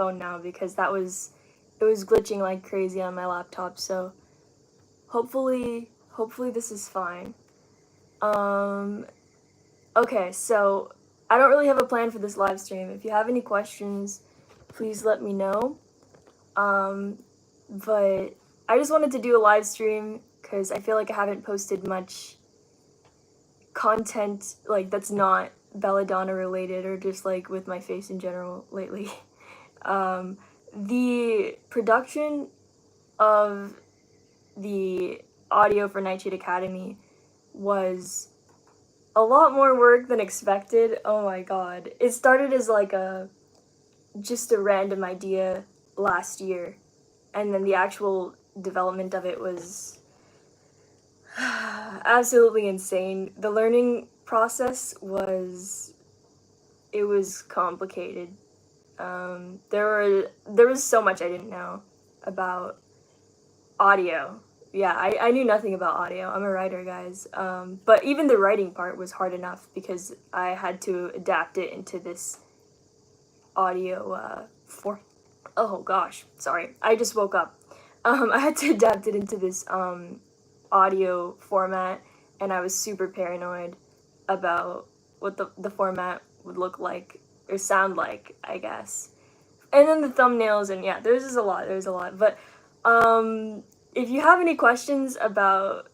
phone now because it was glitching like crazy on my laptop, so hopefully this is fine. Okay, so I don't really have a plan for this live stream. If you have any questions, please let me know. But I just wanted to do a live stream because I feel like I haven't posted much content like that's not Belladonna related or just like with my face in general lately. The production of the audio for Nightshade Academy was a lot more work than expected. Oh my god. It started as like just a random idea last year, and then the actual development of it was absolutely insane. The learning process was complicated. There was so much I didn't know about audio. Yeah, I knew nothing about audio. I'm a writer, guys. But even the writing part was hard enough because I had to adapt it into this audio oh gosh, sorry. I just woke up. I had to adapt it into this audio format, and I was super paranoid about what the format would look like or sound like, I guess. And then the thumbnails, and yeah, there's a lot. But if you have any questions about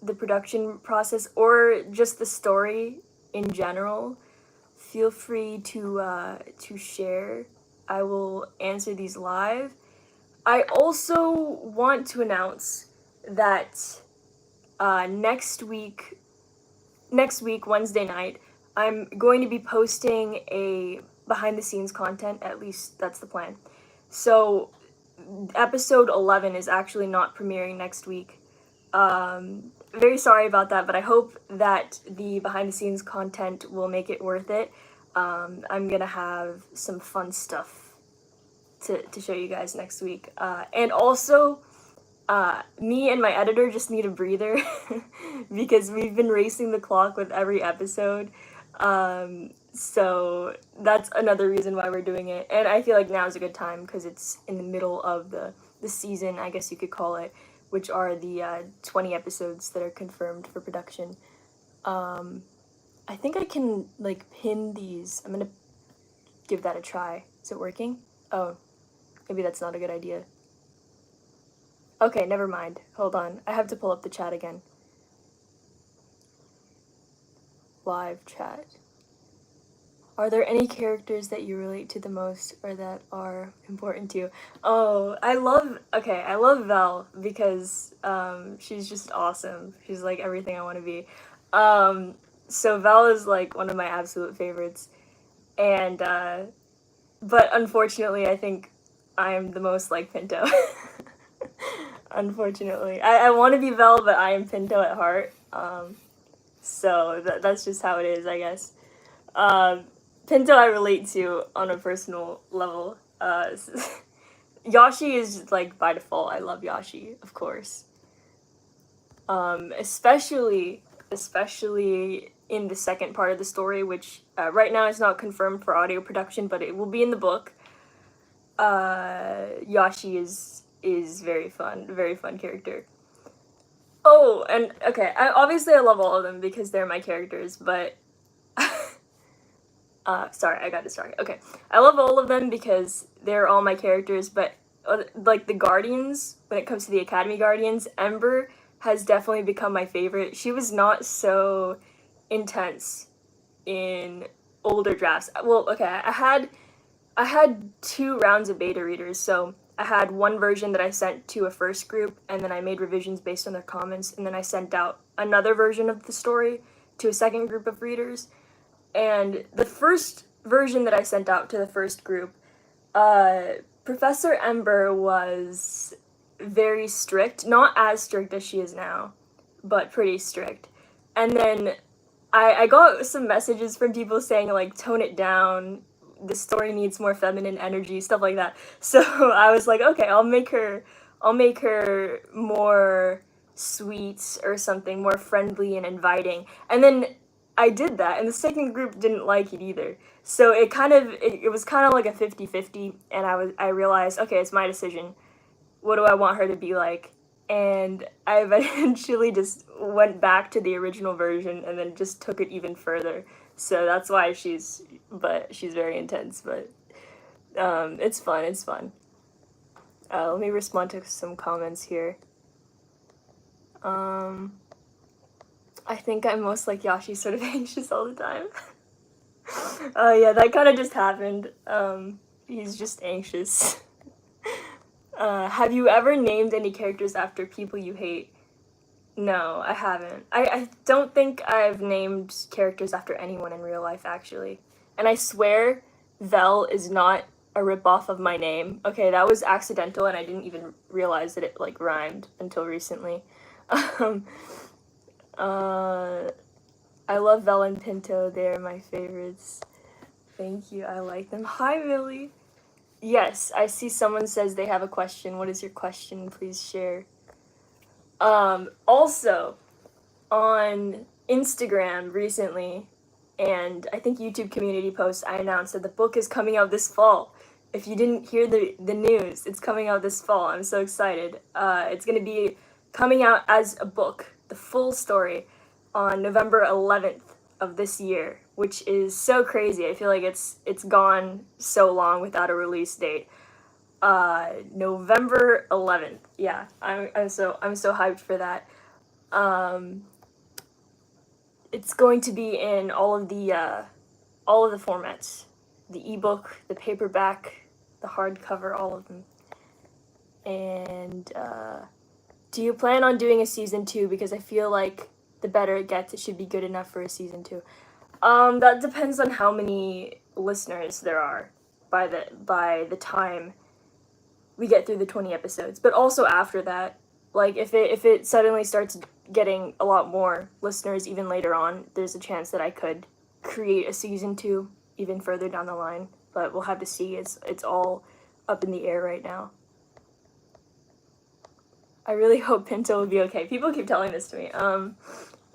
the production process or just the story in general, feel free to share. I will answer these live. I also want to announce that next week, Wednesday night, I'm going to be posting a behind-the-scenes content. At least that's the plan. So episode 11 is actually not premiering next week. Very sorry about that, but I hope that the behind-the-scenes content will make it worth it. I'm gonna have some fun stuff to show you guys next week. And also, me and my editor just need a breather because we've been racing the clock with every episode. So that's another reason why we're doing it. And I feel like now is a good time because it's in the middle of the season, I guess you could call it, which are the 20 episodes that are confirmed for production. I think I can like pin these. I'm gonna give that a try. Is it working? Oh, maybe that's not a good idea. Okay, never mind. Hold on. I have to pull up the chat again. Live chat. Are there any characters that you relate to the most or that are important to you? Oh, I love Val because she's just awesome. She's like everything I want to be. So Val is like one of my absolute favorites. And but unfortunately I think I am the most like Pinto. Unfortunately. I want to be Val, but I am Pinto at heart. So that's just how it is, I guess. Pinto I relate to on a personal level. Yashi is like by default. I love Yashi, of course. Especially in the second part of the story, which right now is not confirmed for audio production, but it will be in the book. Yashi is very fun character. Oh, and okay, obviously I love all of them because they're my characters, but sorry, I got distracted. Okay, I love all of them because they're all my characters, but like the Guardians, when it comes to the Academy Guardians, Ember has definitely become my favorite. She was not so intense in older drafts. Well, okay, I had 2 rounds of beta readers, so I had one version that I sent to a first group, and then I made revisions based on their comments, and then I sent out another version of the story to a second group of readers. And the first version that I sent out to the first group, Professor Ember was very strict, not as strict as she is now, but pretty strict. And then I got some messages from people saying like, tone it down, the story needs more feminine energy, stuff like that. So I was like, okay, I'll make her more sweet or something, more friendly and inviting. And then I did that, and the second group didn't like it either. So it was kind of like a 50-50, and I realized, okay, it's my decision. What do I want her to be like? And I eventually just went back to the original version and then just took it even further. So that's why she's very intense, but it's fun, it's fun. Let me respond to some comments here. I think I'm most like Yashi, sort of anxious all the time. Yeah, that kind of just happened. He's just anxious. Have you ever named any characters after people you hate? No, I haven't. I don't think I've named characters after anyone in real life, actually. And I swear Vel is not a ripoff of my name. Okay, that was accidental, and I didn't even realize that it, like, rhymed until recently. I love Vel and Pinto. They're my favorites. Thank you. I like them. Hi, Millie. Yes, I see someone says they have a question. What is your question? Please share. Also, on Instagram recently, and I think YouTube community posts, I announced that the book is coming out this fall. If you didn't hear the news, it's coming out this fall. I'm so excited. It's going to be coming out as a book, the full story, on November 11th of this year, which is so crazy. I feel like it's gone so long without a release date. November 11th. Yeah, I'm so hyped for that. It's going to be in all of the formats, the ebook, the paperback, the hardcover, all of them. And do you plan on doing a season 2? Because I feel like the better it gets, it should be good enough for a season 2. That depends on how many listeners there are by the time we get through the 20 episodes. But also after that, like if it suddenly starts getting a lot more listeners even later on, there's a chance that I could create a season 2 even further down the line. But we'll have to see. It's all up in the air right now. I really hope Pinto will be okay. People keep telling this to me.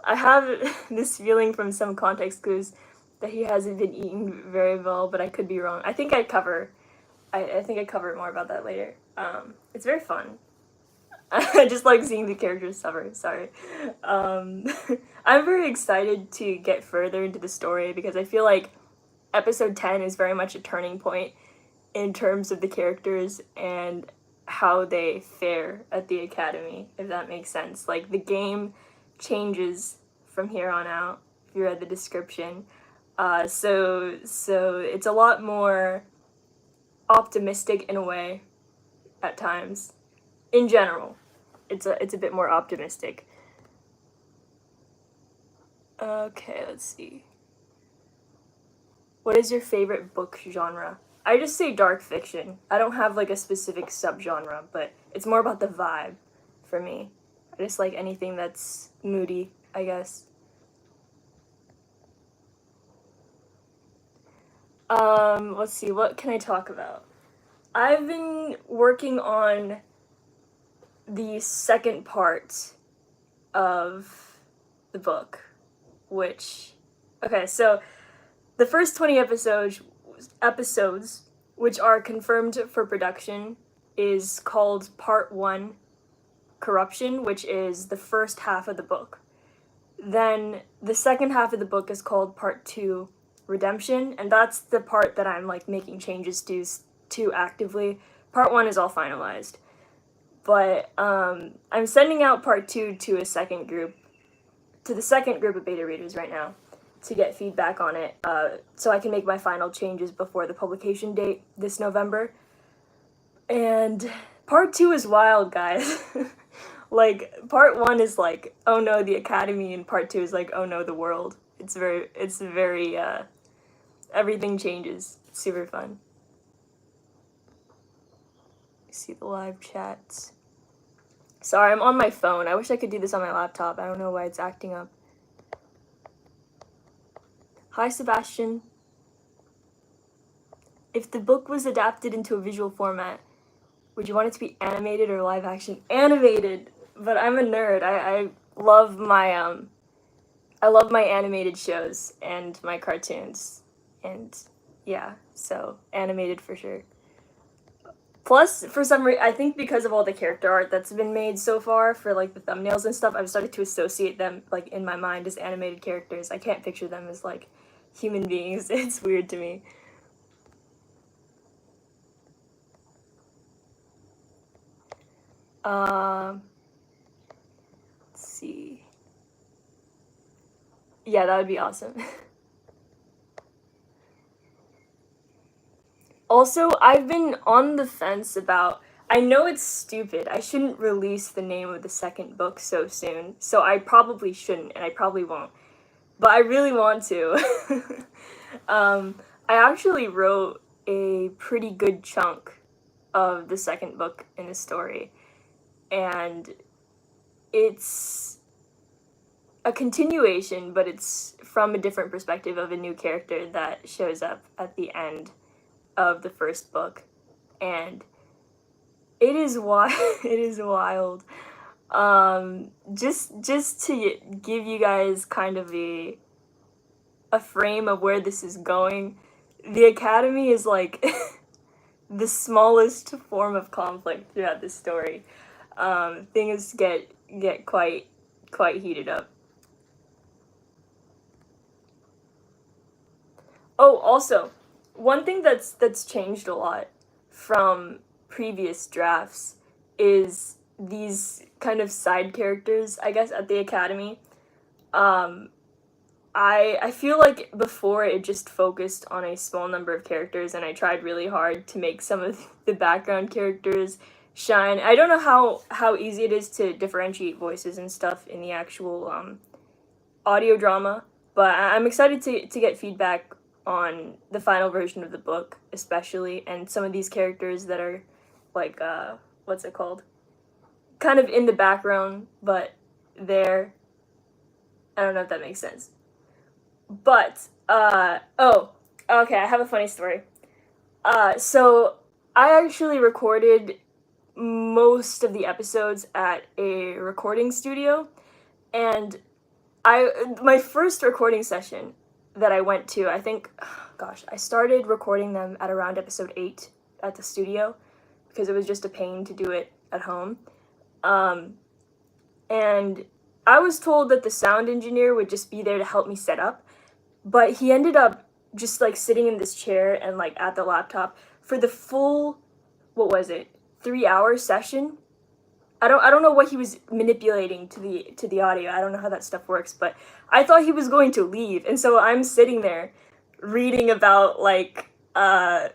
I have this feeling from some context clues that he hasn't been eating very well, but I could be wrong. I think I cover more about that later. It's very fun. I just like seeing the characters suffer. Sorry. I'm very excited to get further into the story because I feel like episode 10 is very much a turning point in terms of the characters and how they fare at the academy, if that makes sense. Like, the game changes from here on out, if you read the description. So it's a lot more optimistic in a way at times. In general, it's a bit more optimistic. Okay, let's see. What is your favorite book genre? I just say dark fiction. I don't have like a specific subgenre, but it's more about the vibe for me. I just like anything that's moody, I guess. Let's see, what can I talk about? I've been working on the second part of the book, which, okay, so the first 20 episodes, which are confirmed for production, is called Part 1, Corruption, which is the first half of the book. Then the second half of the book is called Part 2, Redemption, and that's the part that I'm like making changes to actively. Part 1 is all finalized. But I'm sending out Part 2 to the second group of beta readers right now to get feedback on it, so I can make my final changes before the publication date this November. And Part 2 is wild, guys. Like, Part 1 is like, oh no, the academy, and Part 2 is like, oh no, the world. It's very, everything changes. It's super fun. See the live chats. Sorry, I'm on my phone. I wish I could do this on my laptop. I don't know why it's acting up. Hi, Sebastian. If the book was adapted into a visual format, would you want it to be animated or live action? Animated! But I'm a nerd. I love my I love my animated shows and my cartoons, and yeah, so animated for sure. Plus, for some reason, I think because of all the character art that's been made so far for like the thumbnails and stuff, I've started to associate them like in my mind as animated characters. I can't picture them as like human beings. It's weird to me. Let's see. Yeah, that would be awesome. Also, I've been on the fence about. I know it's stupid. I shouldn't release the name of the second book so soon, so I probably shouldn't, and I probably won't. But I really want to. I actually wrote a pretty good chunk of the second book in the story, and it's a continuation, but it's from a different perspective of a new character that shows up at the end of the first book, and it is wild. It is wild. Just to give you guys kind of a frame of where this is going, the academy is like the smallest form of conflict throughout the story. Things get quite heated up. Oh, also, one thing that's changed a lot from previous drafts is these kind of side characters, I guess, at the academy. Um, I feel like before it just focused on a small number of characters, and I tried really hard to make some of the background characters shine. I don't know how easy it is to differentiate voices and stuff in the actual audio drama, but I'm excited to get feedback on the final version of the book, especially, and some of these characters that are like what's it called? Kind of in the background, but there. I don't know if that makes sense. But oh, okay, I have a funny story. So I actually recorded most of the episodes at a recording studio, and my first recording session that I went to, I think, gosh, I started recording them at around episode 8 at the studio because it was just a pain to do it at home. And I was told that the sound engineer would just be there to help me set up, but he ended up just like sitting in this chair and like at the laptop for the full, what was it, 3-hour session. I don't know what he was manipulating to the audio. I don't know how that stuff works, but I thought he was going to leave, and so I'm sitting there reading about like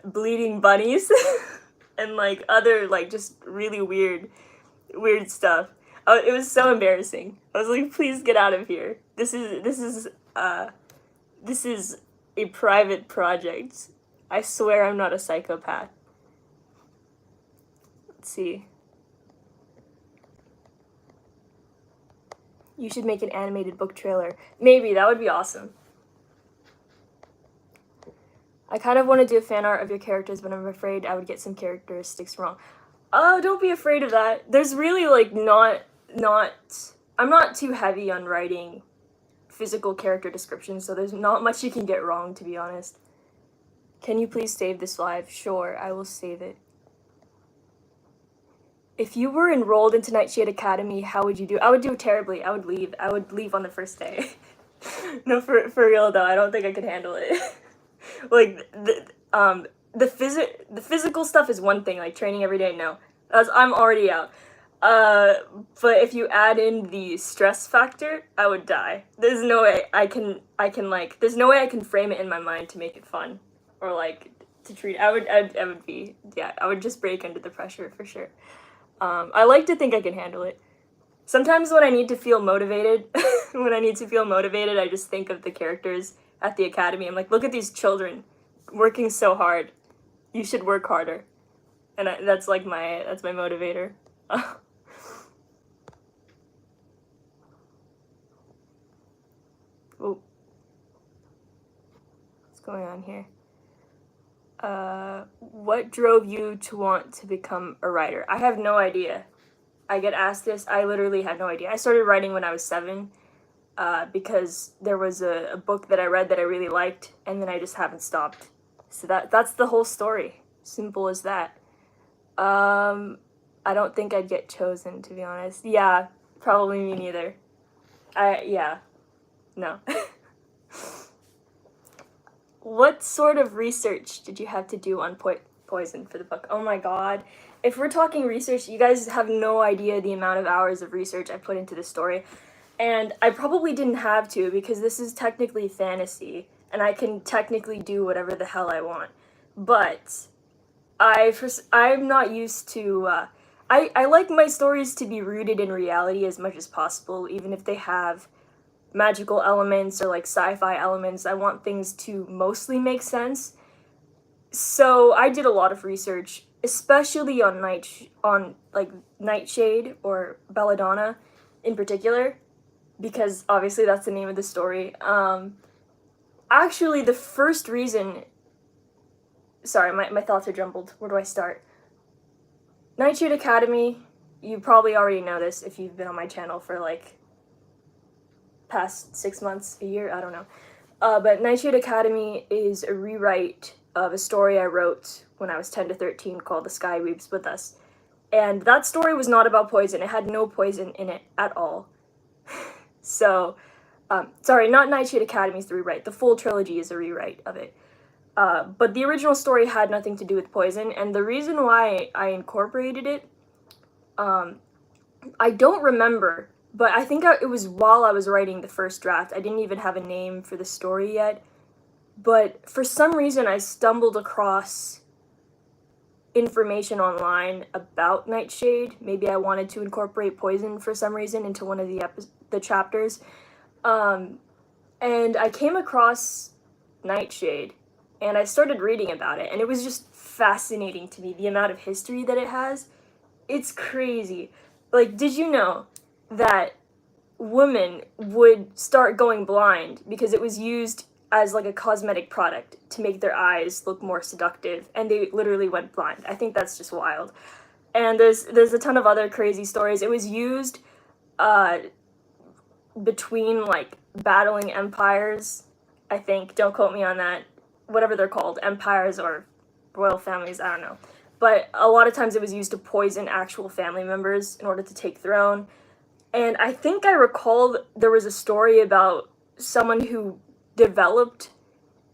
bleeding bunnies and like other like just really weird stuff. Oh, it was so embarrassing. I was like, please get out of here. This is a private project. I swear I'm not a psychopath. Let's see. You should make an animated book trailer. Maybe, that would be awesome. I kind of want to do a fan art of your characters, but I'm afraid I would get some characteristics wrong. Oh, don't be afraid of that. There's really like I'm not too heavy on writing physical character descriptions, so there's not much you can get wrong, to be honest. Can you please save this live? Sure, I will save it. If you were enrolled into Nightshade Academy, how would you do? I would do terribly. I would leave. I would leave on the first day. No, for real though, I don't think I could handle it. Like the physical stuff is one thing, like training every day. No, I'm already out. But if you add in the stress factor, I would die. There's no way I can like. There's no way I can frame it in my mind to make it fun, or like to treat. I would be, yeah. I would just break under the pressure for sure. I like to think I can handle it. Sometimes when I need to feel motivated, I just think of the characters at the academy. I'm like, look at these children working so hard. You should work harder. And that's my motivator. Oh. What's going on here? What drove you to want to become a writer? I have no idea. I get asked this. I literally had no idea. I started writing when I was 7. because there was a book that I read that I really liked, and then I just haven't stopped. So that's the whole story. Simple as that. I don't think I'd get chosen, to be honest. Yeah, probably me neither. Yeah, no. What sort of research did you have to do on poison for the book? Oh my god. If we're talking research, you guys have no idea the amount of hours of research I put into this story. And I probably didn't have to, because this is technically fantasy, and I can technically do whatever the hell I want. But I'm not used to... I like my stories to be rooted in reality as much as possible, even if they have magical elements or like sci-fi elements. I want things to mostly make sense. So I did a lot of research, especially on Nightshade or Belladonna in particular, because obviously that's the name of the story. Actually, the first reason... Sorry, my thoughts are jumbled. Where do I start? Nightshade Academy, you probably already know this if you've been on my channel for like past 6 months, a year, I don't know. But Nightshade Academy is a rewrite of a story I wrote when I was 10 to 13 called The Sky Weeps With Us. And that story was not about poison. It had no poison in it at all. So, sorry, not Nightshade Academy's the rewrite. The full trilogy is a rewrite of it. But the original story had nothing to do with poison, and the reason why I incorporated it, I don't remember, but I think it was while I was writing the first draft. I didn't even have a name for the story yet, but for some reason I stumbled across information online about Nightshade. Maybe I wanted to incorporate poison for some reason into one of the chapters, and I came across Nightshade. And I started reading about it, and it was just fascinating to me, the amount of history that it has. It's crazy. Like, did you know that women would start going blind because it was used as like a cosmetic product to make their eyes look more seductive, and they literally went blind? I think that's just wild. And there's a ton of other crazy stories. It was used between like battling empires, I think. Don't quote me on that. Whatever they're called, empires or royal families, I don't know. But a lot of times it was used to poison actual family members in order to take throne. And I think I recall there was a story about someone who developed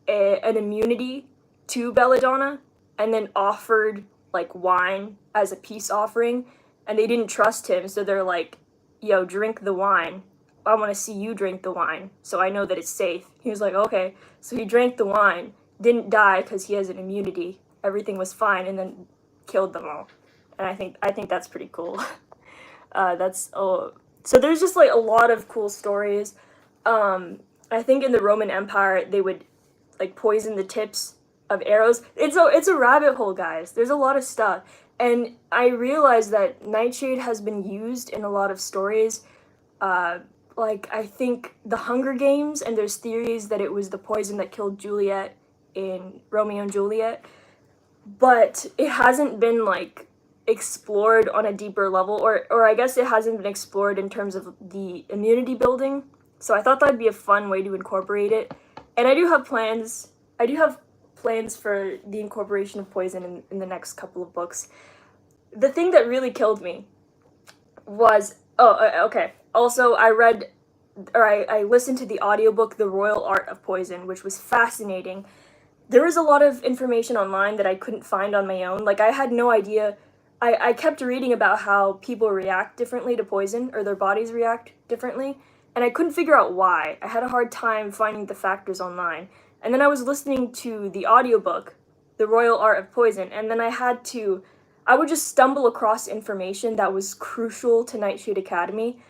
an immunity to belladonna and then offered like wine as a peace offering, and they didn't trust him, so they're like, yo, drink the wine. I want to see you drink the wine so I know that it's safe. He was like, okay. So he drank the wine, didn't die because he has an immunity. Everything was fine, and then killed them all. And I think that's pretty cool. So there's just like a lot of cool stories. I think in the Roman Empire they would like poison the tips of arrows. It's a rabbit hole, guys. There's a lot of stuff, and I realized that Nightshade has been used in a lot of stories. Like, I think the Hunger Games, and there's theories that it was the poison that killed Juliet in Romeo and Juliet, but it hasn't been, like, explored on a deeper level, or I guess it hasn't been explored in terms of the immunity building, so I thought that'd be a fun way to incorporate it, and I do have plans for the incorporation of poison in the next couple of books. The thing that really killed me was, okay. Also, I listened to the audiobook The Royal Art of Poison, which was fascinating. There was a lot of information online that I couldn't find on my own. Like, I had no idea. I kept reading about how people react differently to poison, or their bodies react differently, and I couldn't figure out why. I had a hard time finding the factors online. And then I was listening to the audiobook, The Royal Art of Poison, and then I would just stumble across information that was crucial to Nightshade Academy,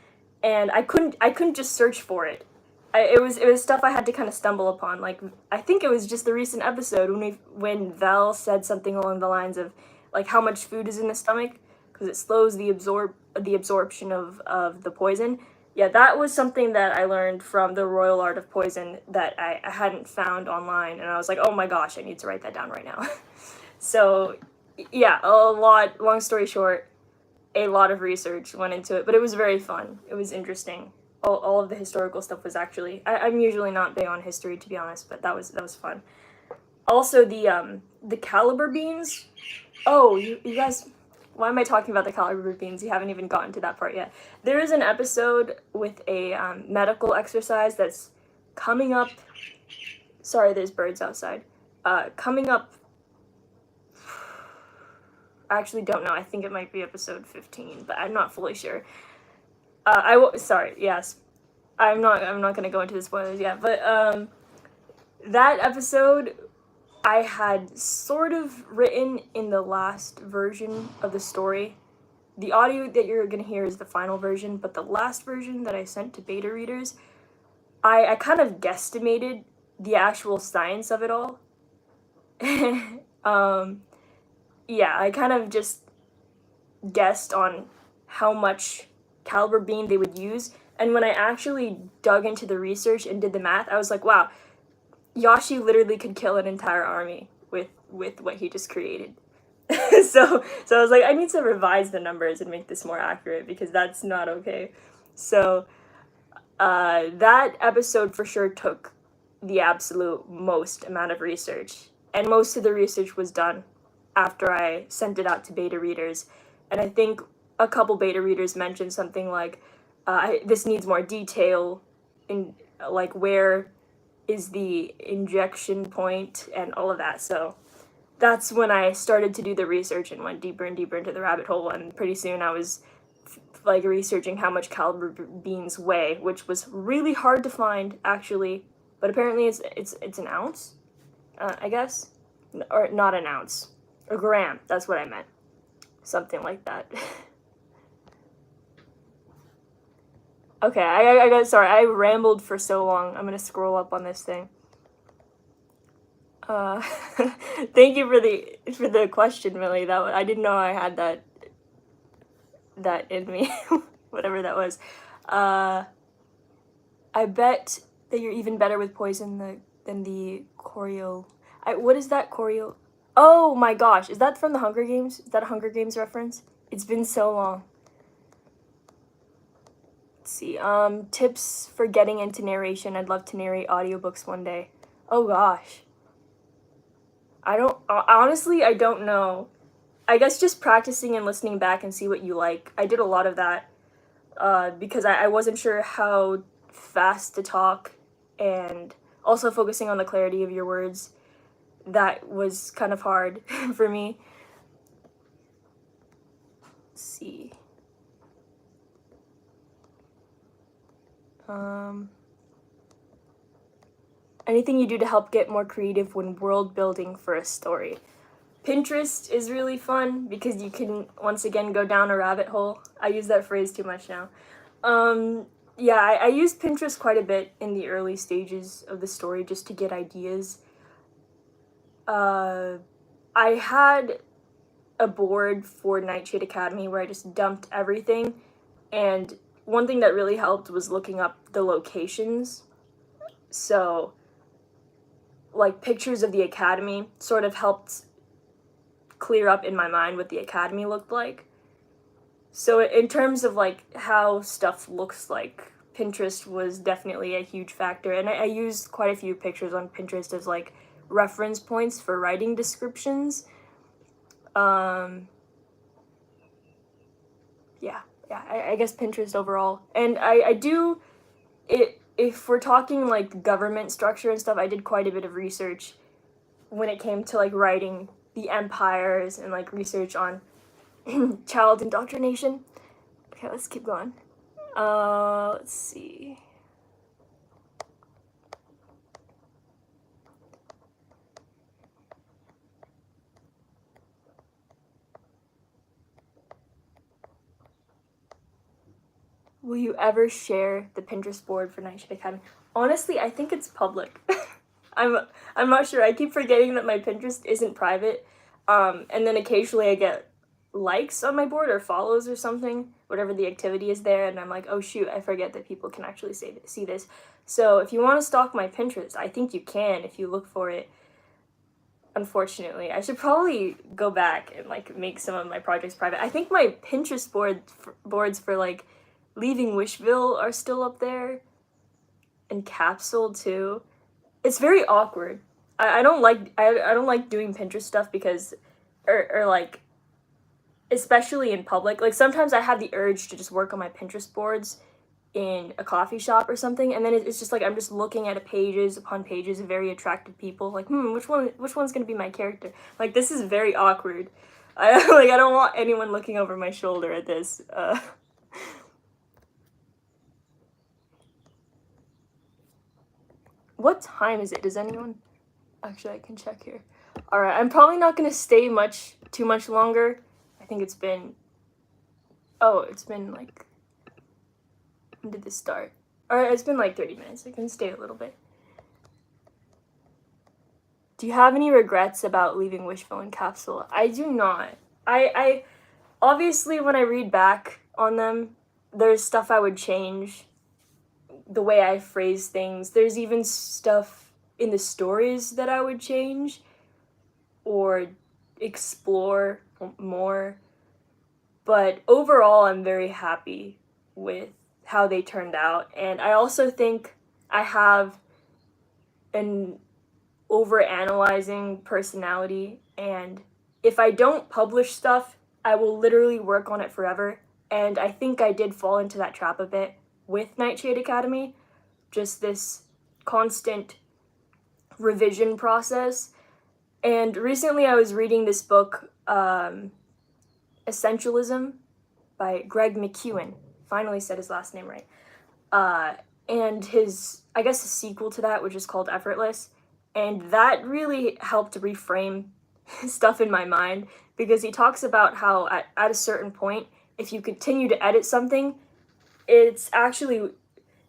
and I couldn't just search for it. It was stuff I had to kind of stumble upon. Like, I think it was just the recent episode when Val said something along the lines of like how much food is in the stomach because it slows the absorption of the poison. Yeah, that was something that I learned from The Royal Art of Poison that I hadn't found online, and I was like, oh my gosh, I need to write that down right now. So yeah, long story short, a lot of research went into it, but it was very fun. It was interesting. all of the historical stuff was actually, I'm usually not big on history, to be honest, but that was fun. Also, the caliber beans. Oh, you guys, why am I talking about the caliber beans? You haven't even gotten to that part yet. There is an episode with a medical exercise that's coming up. Sorry, there's birds outside. Coming up. I actually don't know. I think it might be episode 15, but I'm not fully sure. Sorry. Yes, I'm not gonna go into the spoilers yet. But that episode I had sort of written in the last version of the story. The audio that you're gonna hear is the final version, but the last version that I sent to beta readers, I kind of guesstimated the actual science of it all. Yeah, I kind of just guessed on how much caliber bean they would use, and when I actually dug into the research and did the math, I was like, wow, Yashi literally could kill an entire army with what he just created. so I was like, I need to revise the numbers and make this more accurate, because that's not okay. So that episode for sure took the absolute most amount of research, and most of the research was done after I sent it out to beta readers. And I think a couple beta readers mentioned something like, this needs more detail, in like where is the injection point and all of that. So that's when I started to do the research and went deeper and deeper into the rabbit hole, and pretty soon I was like researching how much caliber beans weigh, which was really hard to find actually, but apparently it's an ounce, I guess, or not an ounce, a gram, that's what I meant, something like that. Okay, I got, sorry, I rambled for so long. I'm gonna scroll up on this thing. Thank you for the question, Millie. I didn't know I had that in me, whatever that was. I bet that you're even better with poison than the choreo. What is that choreo? Oh my gosh, is that from the Hunger Games? Is that a Hunger Games reference? It's been so long. Let's see. Tips for getting into narration. I'd love to narrate audiobooks one day. Oh gosh. Honestly, I don't know. I guess just practicing and listening back and see what you like. I did a lot of that because I wasn't sure how fast to talk, and also focusing on the clarity of your words. That was kind of hard for me. Let's see. Anything you do to help get more creative when world building for a story. Pinterest is really fun because you can, once again, go down a rabbit hole. I use that phrase too much now. Yeah, I used Pinterest quite a bit in the early stages of the story just to get ideas. I had a board for Nightshade Academy where I just dumped everything, and one thing that really helped was looking up the locations. So, like, pictures of the academy sort of helped clear up in my mind what the academy looked like. So in terms of like how stuff looks like, Pinterest was definitely a huge factor, and I used quite a few pictures on Pinterest as like reference points for writing descriptions. I guess Pinterest overall. And I do it, if we're talking like government structure and stuff, I did quite a bit of research when it came to like writing the empires and like research on child indoctrination. Okay, let's keep going. Let's see. Will you ever share the Pinterest board for Nightshade Academy? Honestly, I think it's public. I'm not sure. I keep forgetting that my Pinterest isn't private. And then occasionally I get likes on my board or follows or something, whatever the activity is there, and I'm like, oh shoot, I forget that people can actually see this. So if you want to stalk my Pinterest, I think you can if you look for it. Unfortunately, I should probably go back and like make some of my projects private. I think my Pinterest boards for like Leaving Wishville are still up there, and Capsule too. It's very awkward. I don't like doing Pinterest stuff because, or like, especially in public. Like sometimes I have the urge to just work on my Pinterest boards in a coffee shop or something, and then it's just like I'm just looking at pages upon pages of very attractive people. Like, which one's gonna be my character? Like, this is very awkward. I don't want anyone looking over my shoulder at this. What time is it? Does anyone? Actually, I can check here. All right, I'm probably not gonna stay too much longer. I think it's been. Oh, it's been like. When did this start? Alright, it's been like 30 minutes. I can stay a little bit. Do you have any regrets about leaving Wishville and Capsule? I do not. I obviously, when I read back on them, there's stuff I would change. The way I phrase things. There's even stuff in the stories that I would change or explore more. But overall, I'm very happy with how they turned out, and I also think I have an overanalyzing personality, and if I don't publish stuff, I will literally work on it forever, and I think I did fall into that trap a bit with Nightshade Academy, just this constant revision process. And recently I was reading this book, Essentialism by Greg McKeown. Finally said his last name right. And his, I guess, a sequel to that, which is called Effortless. And that really helped reframe stuff in my mind, because he talks about how at a certain point, if you continue to edit something, it's actually,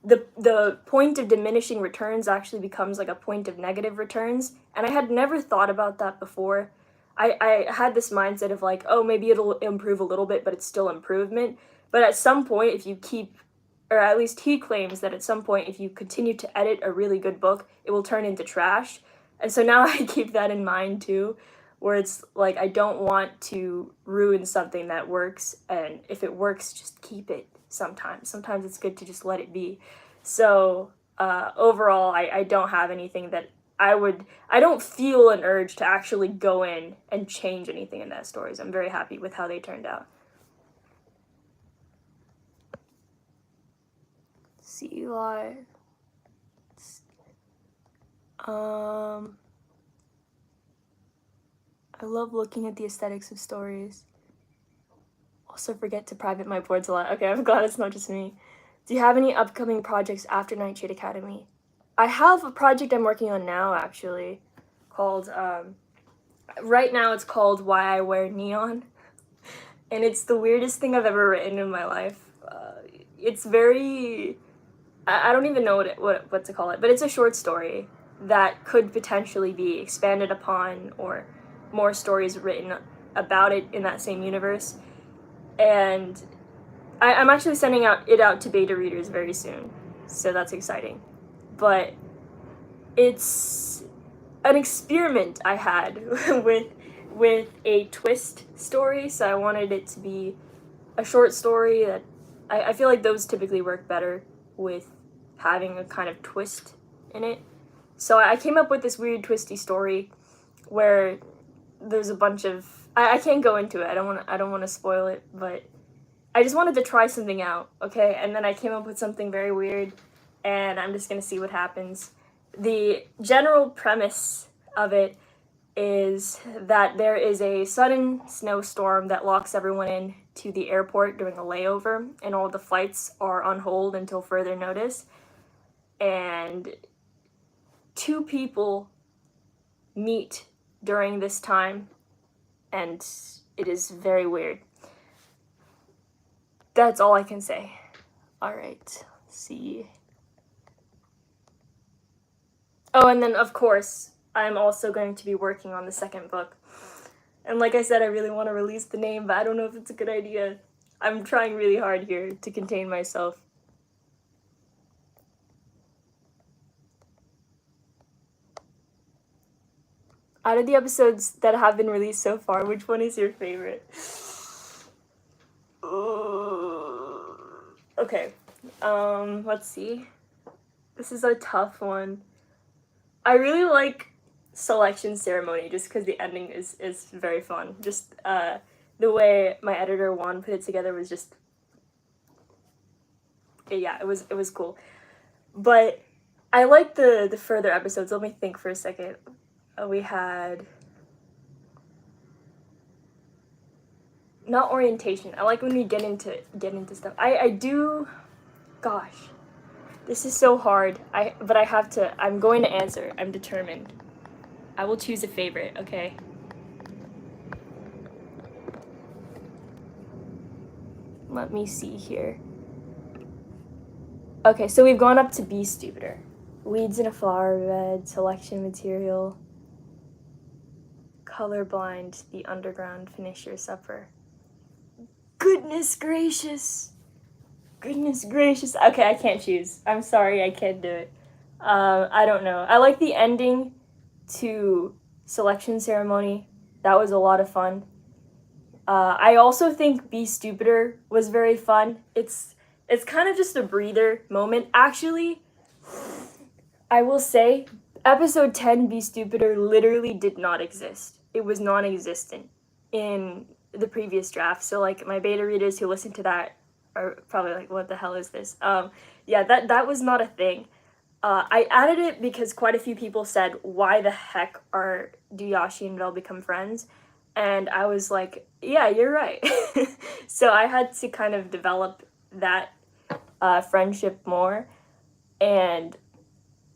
the point of diminishing returns actually becomes like a point of negative returns. And I had never thought about that before. I had this mindset of like, oh, maybe it'll improve a little bit, but it's still improvement. But at some point, if you keep, or at least he claims that at some point, if you continue to edit a really good book, it will turn into trash. And so now I keep that in mind too, where it's like, I don't want to ruin something that works. And if it works, just keep it sometimes. Sometimes it's good to just let it be. So overall, I don't have anything that I don't feel an urge to actually go in and change anything in that stories. I'm very happy with how they turned out. Eli. I love looking at the aesthetics of stories. Also forget to private my boards a lot. Okay, I'm glad it's not just me. Do you have any upcoming projects after Nightshade Academy? I have a project I'm working on now, actually, called, right now it's called Why I Wear Neon. And it's the weirdest thing I've ever written in my life. It's very... I don't even know what to call it, but it's a short story that could potentially be expanded upon or more stories written about it in that same universe. And I'm actually sending it out to beta readers very soon, so that's exciting. But it's an experiment I had with a twist story, so I wanted it to be a short story that I feel like those typically work better with having a kind of twist in it. So I came up with this weird twisty story where there's a bunch of I can't go into it. I don't want to spoil it, but I just wanted to try something out, okay? And then I came up with something very weird, and I'm just gonna see what happens. The general premise of it is that there is a sudden snowstorm that locks everyone in to the airport during a layover, and all the flights are on hold until further notice. And two people meet during this time, and it is very weird. That's all I can say. All right, let's see. Oh, and then of course, I'm also going to be working on the second book. And like I said, I really want to release the name, but I don't know if it's a good idea. I'm trying really hard here to contain myself. Out of the episodes that have been released so far, which one is your favorite? Okay, Okay. Let's see. This is a tough one. I really like Selection Ceremony just because the ending is very fun. Just the way my editor Juan put it together was just, yeah, it was cool. But I like the further episodes. Let me think for a second. We had not orientation. I like when we get into stuff. I do. Gosh, this is so hard. But I have to. I'm going to answer. I'm determined. I will choose a favorite. Okay. Let me see here. Okay, so we've gone up to Be Stupider. Weeds in a flower bed, selection material, colorblind, the underground, finish your supper. Goodness gracious. Goodness gracious. Okay, I can't choose. I'm sorry, I can't do it. I don't know. I like the ending to Selection Ceremony. That was a lot of fun. I also think Be Stupider was very fun. It's kind of just a breather moment. Actually, I will say, episode 10, Be Stupider, literally did not exist. It was non-existent in the previous draft. So, like, my beta readers who listen to that are probably like, what the hell is this? Yeah, that was not a thing. I added it because quite a few people said, why the heck do Yashi and Vel become friends? And I was like, yeah, you're right. So I had to kind of develop that friendship more. And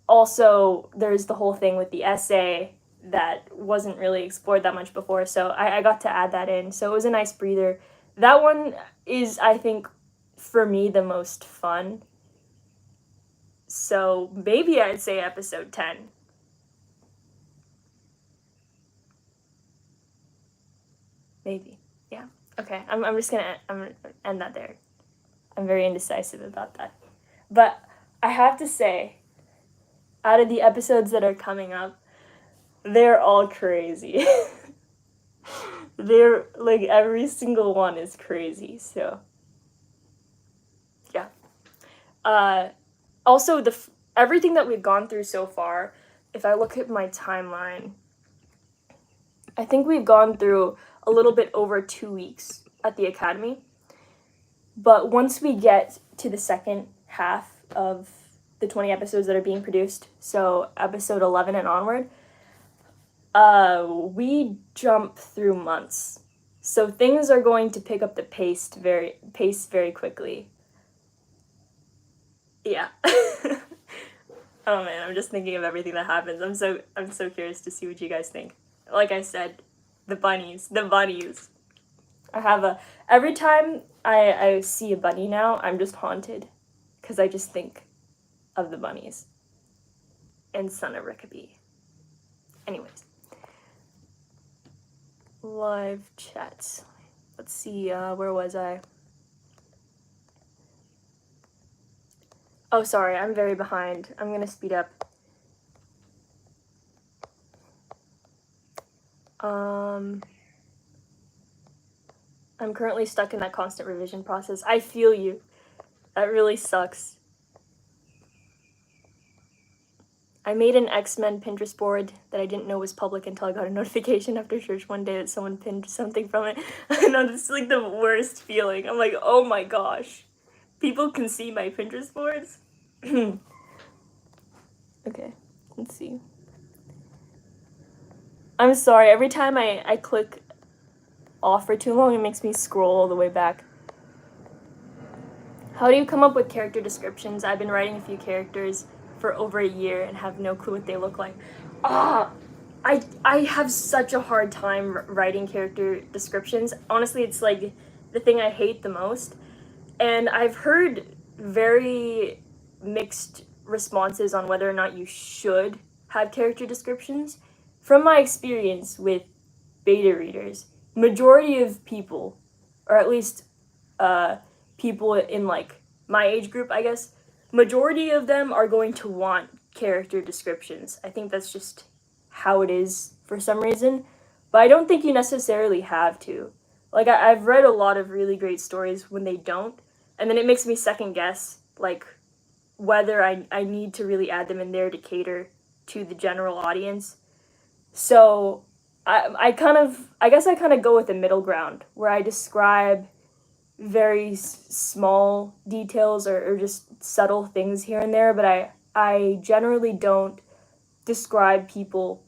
also, there's the whole thing with the essay that wasn't really explored that much before, so I got to add that in. So it was a nice breather. That one is, I think, for me, the most fun. So maybe I'd say episode 10. Maybe. Yeah. Okay, I'm just gonna end that there. I'm very indecisive about that. But I have to say, out of the episodes that are coming up, they're all crazy. They're, like, every single one is crazy, so. Yeah. Also, everything that we've gone through so far, if I look at my timeline, I think we've gone through a little bit over 2 weeks at the Academy. But once we get to the second half of the 20 episodes that are being produced, so episode 11 and onward, we jump through months. So things are going to pick up the pace very quickly. Yeah. Oh man, I'm just thinking of everything that happens. I'm so curious to see what you guys think. Like I said, the bunnies. I have every time I see a bunny now, I'm just haunted, because I just think of the bunnies and Son of Rickaby. Anyways, live chats. Let's see, where was I? Oh, sorry, I'm very behind. I'm gonna speed up. I'm currently stuck in that constant revision process. I feel you. That really sucks. I made an X-Men Pinterest board that I didn't know was public until I got a notification after church one day that someone pinned something from it. I know, this is like the worst feeling. I'm like, oh my gosh. People can see my Pinterest boards? Okay, let's see. I'm sorry, every time I click off for too long, it makes me scroll all the way back. How do you come up with character descriptions? I've been writing a few characters for over a year and have no clue what they look like. I have such a hard time writing character descriptions. Honestly, it's like the thing I hate the most. And I've heard very mixed responses on whether or not you should have character descriptions. From my experience with beta readers, majority of people, or at least people in like my age group, I guess, majority of them are going to want character descriptions. I think that's just how it is for some reason, but I don't think you necessarily have to. Like, I've read a lot of really great stories when they don't, and then it makes me second guess, like, whether I need to really add them in there to cater to the general audience. So I guess I kind of go with the middle ground, where I describe very small details or just subtle things here and there, but I generally don't describe people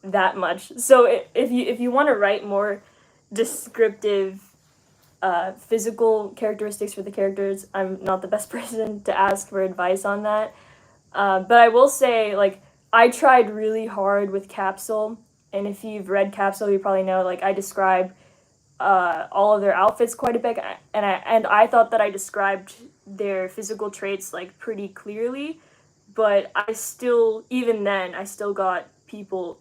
that much. So if you want to write more descriptive physical characteristics for the characters, I'm not the best person to ask for advice on that. But I will say, like, I tried really hard with Capsule, and if you've read Capsule, you probably know, like, I describe all of their outfits quite a bit, and I thought that I described their physical traits, like, pretty clearly, but I still, even then, I still got people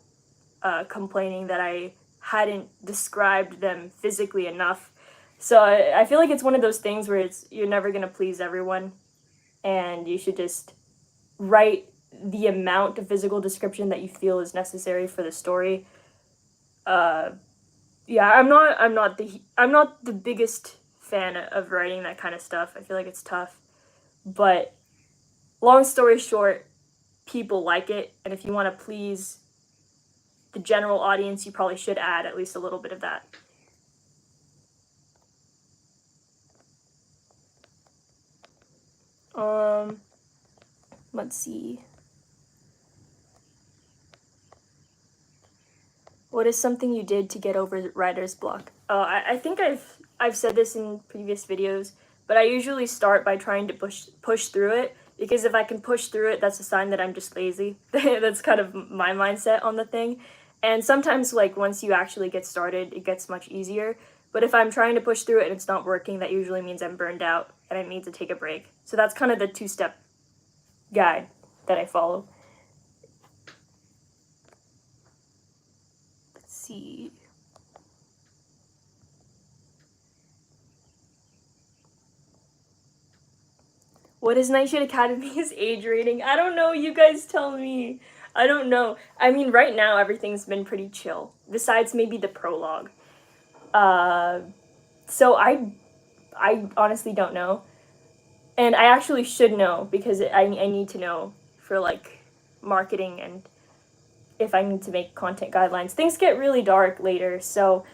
complaining that I hadn't described them physically enough. So I feel like it's one of those things where you're never gonna please everyone, and you should just write the amount of physical description that you feel is necessary for the story. Yeah, I'm not the biggest fan of writing that kind of stuff. I feel like it's tough, but long story short, people like it, and if you want to please the general audience, you probably should add at least a little bit of that. Let's see. What is something you did to get over writer's block? I think I've said this in previous videos, but I usually start by trying to push through it, because if I can push through it, that's a sign that I'm just lazy. That's kind of my mindset on the thing. And sometimes, like, once you actually get started, it gets much easier. But if I'm trying to push through it and it's not working, that usually means I'm burned out and I need to take a break. So that's kind of the 2-step guide that I follow. Let's see. What is Nightshade Academy's age rating? I don't know, you guys tell me. I don't know. I mean, right now everything's been pretty chill, besides maybe the prologue. So I honestly don't know. And I actually should know, because I need to know for, like, marketing and if I need to make content guidelines. Things get really dark later, so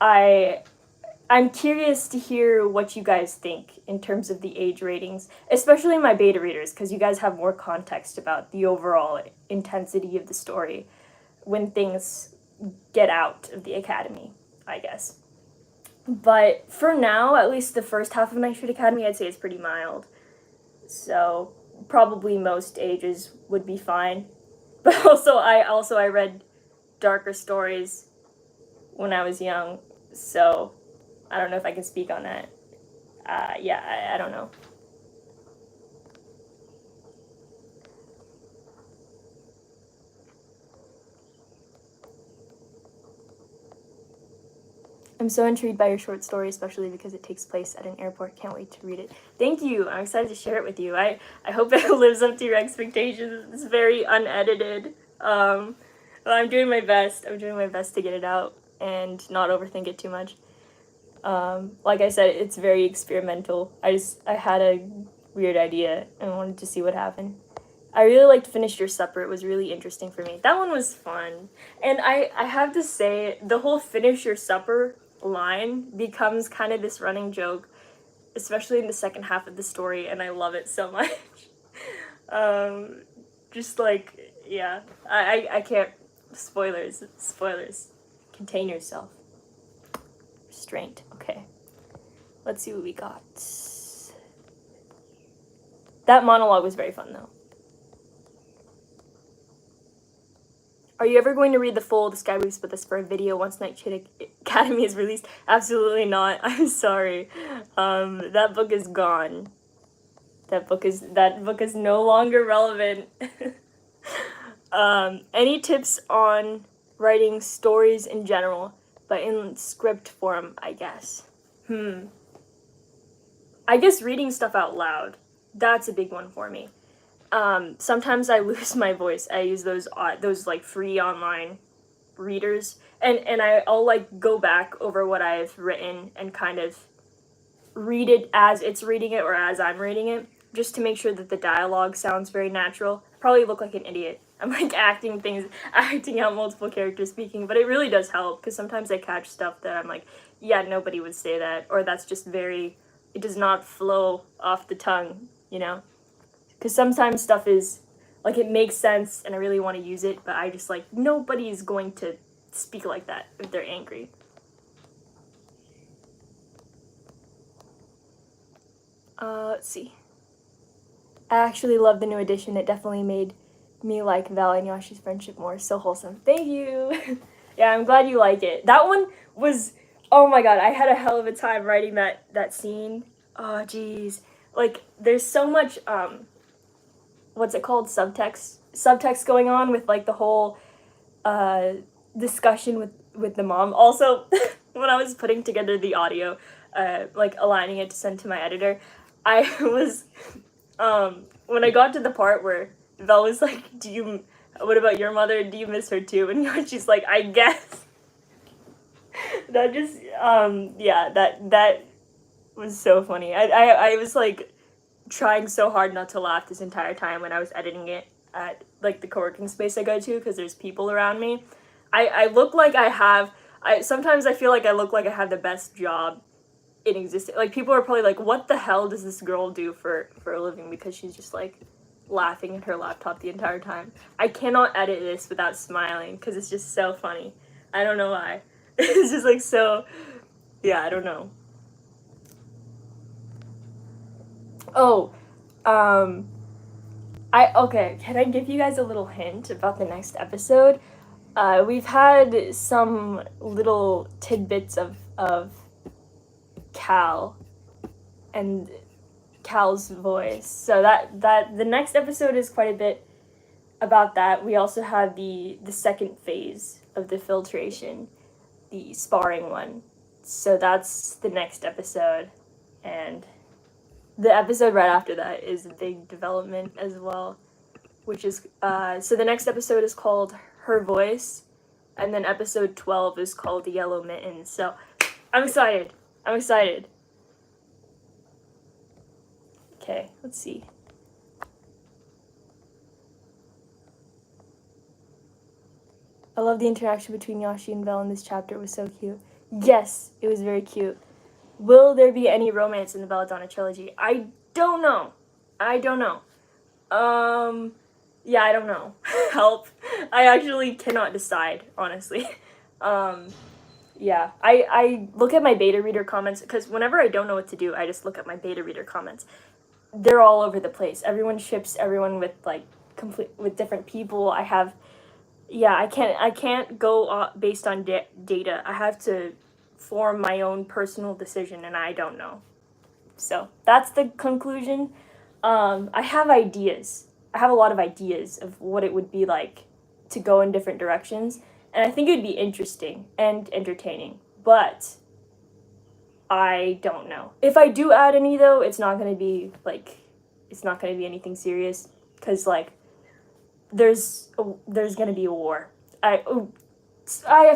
I'm curious to hear what you guys think in terms of the age ratings, especially my beta readers, because you guys have more context about the overall intensity of the story when things get out of the academy, I guess. But for now, at least the first half of Nightshade Academy, I'd say it's pretty mild. So probably most ages would be fine. But I read darker stories when I was young, so I don't know if I can speak on that. Yeah, I don't know. I'm so intrigued by your short story, especially because it takes place at an airport. Can't wait to read it. Thank you. I'm excited to share it with you. I hope it lives up to your expectations. It's very unedited. Well, I'm doing my best. I'm doing my best to get it out and not overthink it too much. Like I said, it's very experimental. I had a weird idea and wanted to see what happened. I really liked Finish Your Supper. It was really interesting for me. That one was fun. And I have to say, the whole Finish Your Supper line becomes kind of this running joke, especially in the second half of the story, and I love it so much. Just like, yeah, I can't, spoilers, contain yourself. Restraint, okay. Let's see what we got. That monologue was very fun, though. Are you ever going to read the full The Sky Weaves with us for a video once Nightshade Academy is released? Absolutely not. I'm sorry. That book is gone. That book is no longer relevant. Any tips on writing stories in general, but in script form, I guess? I guess reading stuff out loud. That's a big one for me. Sometimes I lose my voice. I use those like free online readers, and I'll like go back over what I've written and kind of read it as it's reading it or as I'm reading it, just to make sure that the dialogue sounds very natural. I probably look like an idiot. I'm like acting out multiple characters speaking, but it really does help because sometimes I catch stuff that I'm like, yeah, nobody would say that, or that's just very, it does not flow off the tongue, you know? Because sometimes stuff is, like, it makes sense and I really want to use it, but I just, like, nobody's going to speak like that if they're angry. Let's see. I actually love the new edition. It definitely made me like Val and Yashi's friendship more. So wholesome. Thank you. Yeah, I'm glad you like it. That one was, oh my god, I had a hell of a time writing that scene. Oh, jeez. Like, there's so much, what's it called? Subtext going on with, like, the whole, discussion with the mom. Also, when I was putting together the audio, like, aligning it to send to my editor, I was, when I got to the part where Vel was like, what about your mother? Do you miss her too? And she's like, I guess. That just, yeah, that was so funny. I was, like, trying so hard not to laugh this entire time when I was editing it at, like, the co-working space I go to, because there's people around me. I look like sometimes I feel like I look like I have the best job in existence. Like, people are probably like, what the hell does this girl do for a living? Because she's just, like, laughing at her laptop the entire time. I cannot edit this without smiling, because it's just so funny. I don't know why. It's just, like, so, yeah, I don't know. Oh, okay, can I give you guys a little hint about the next episode? We've had some little tidbits of Cal and Cal's voice. So that the next episode is quite a bit about that. We also have the second phase of the filtration, the sparring one. So that's the next episode, and the episode right after that is a big development as well, which is so the next episode is called Her Voice, and then episode 12 is called The Yellow Mittens. So I'm excited. Okay, let's see. I love the interaction between Yashi and Vel in this chapter. It was so cute. Yes, it was very cute. Will there be any romance in the Belladonna trilogy? I don't know. Yeah, I don't know. Help. I actually cannot decide, honestly. Yeah, I look at my beta reader comments, because whenever I don't know what to do, I just look at my beta reader comments. They're all over the place. Everyone ships everyone with, like, with different people. I can't go based on data. I have to form my own personal decision, and I don't know. So that's the conclusion. I have ideas. I have a lot of ideas of what it would be like to go in different directions, and I think it would be interesting and entertaining, but I don't know. If I do add any, though, it's not going to be anything serious, because, like, there's going to be a war. I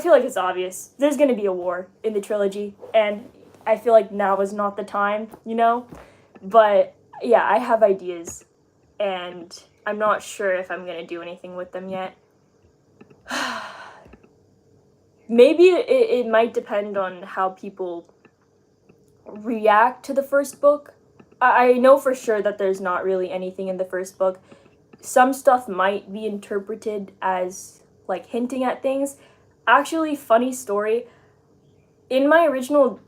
feel like it's obvious. There's going to be a war in the trilogy, and I feel like now is not the time, you know? But, yeah, I have ideas, and I'm not sure if I'm going to do anything with them yet. Maybe it might depend on how people react to the first book. I know for sure that there's not really anything in the first book. Some stuff might be interpreted as, like, hinting at things. Actually, funny story, in my original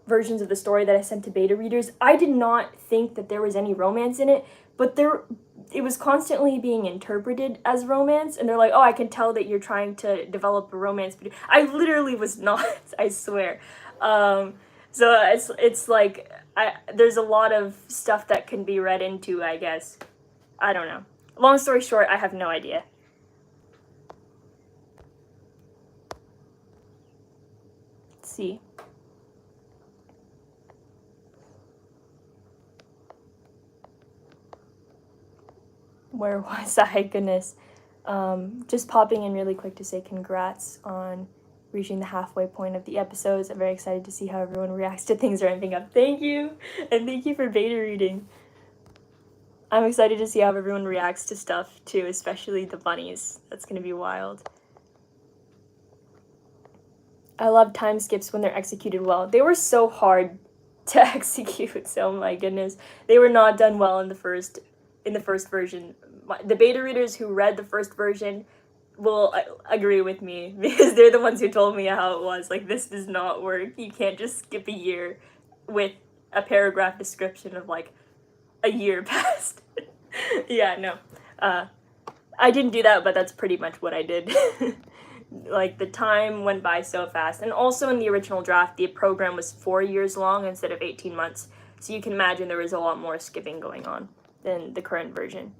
versions of the story that I sent to beta readers, I did not think that there was any romance in it, but it was constantly being interpreted as romance, and they're like, oh, I can tell that you're trying to develop a romance. I literally was not, I swear. So it's like, there's a lot of stuff that can be read into, I guess. I don't know. Long story short, I have no idea. Let's see. Where was I? Goodness. Just popping in really quick to say congrats on reaching the halfway point of the episodes. I'm very excited to see how everyone reacts to things ramping up. Thank you! And thank you for beta reading. I'm excited to see how everyone reacts to stuff, too, especially the bunnies. That's gonna be wild. I love time skips when they're executed well. They were so hard to execute, so my goodness. They were not done well in the first version. The beta readers who read the first version will agree with me, because they're the ones who told me how it was. Like, this does not work. You can't just skip a year with a paragraph description of, like, a year past. Yeah, no. I didn't do that, but that's pretty much what I did. Like, the time went by so fast. And also in the original draft, the program was 4 years long instead of 18 months. So you can imagine there was a lot more skipping going on than the current version.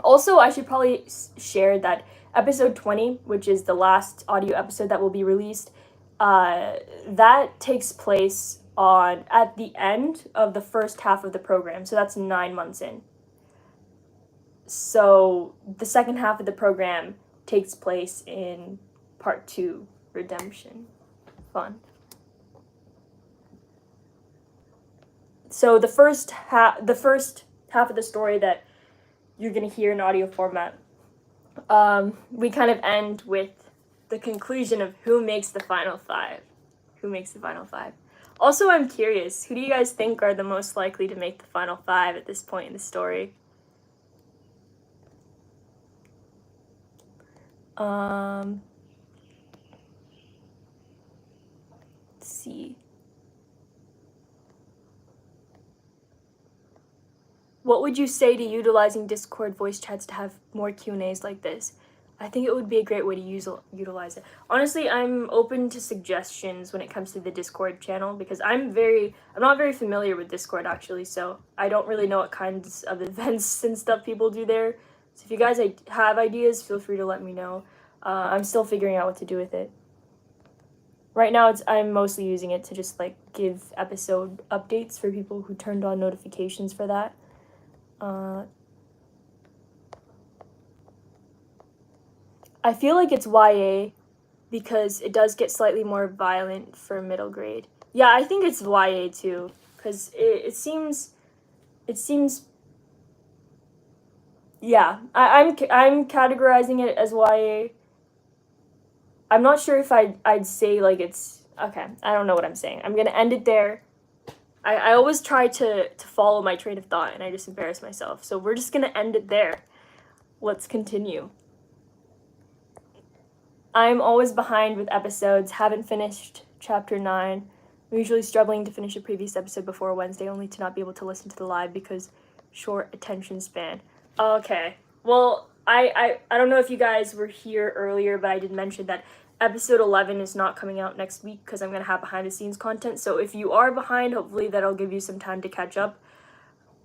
Also, I should probably share that episode 20, which is the last audio episode that will be released, that takes place at the end of the first half of the program. So that's 9 months in. So the second half of the program takes place in part 2, Redemption. Fun. So the first half of the story that you're gonna hear in audio format, we kind of end with the conclusion of who makes the final 5. Who makes the final 5? Also, I'm curious, who do you guys think are the most likely to make the final 5 at this point in the story? Let's see. What would you say to utilizing Discord voice chats to have more Q&As like this? I think it would be a great way to utilize it. Honestly, I'm open to suggestions when it comes to the Discord channel, because I'm not very familiar with Discord, actually, so I don't really know what kinds of events and stuff people do there. So if you guys have ideas, feel free to let me know. I'm still figuring out what to do with it. Right now, I'm mostly using it to just, like, give episode updates for people who turned on notifications for that. I feel like it's YA because it does get slightly more violent for middle grade. Yeah, I think it's YA too, because it seems. Yeah, I'm categorizing it as YA. I'm not sure if I'd say, like, it's okay. I don't know what I'm saying. I'm gonna end it there. I always try to follow my train of thought, and I just embarrass myself. So we're just gonna end it there. Let's continue. I'm always behind with episodes. Haven't finished chapter 9. I'm usually struggling to finish a previous episode before Wednesday, only to not be able to listen to the live because short attention span. Okay. Well, I don't know if you guys were here earlier, but I did mention that episode 11 is not coming out next week because I'm going to have behind-the-scenes content. So if you are behind, hopefully that'll give you some time to catch up.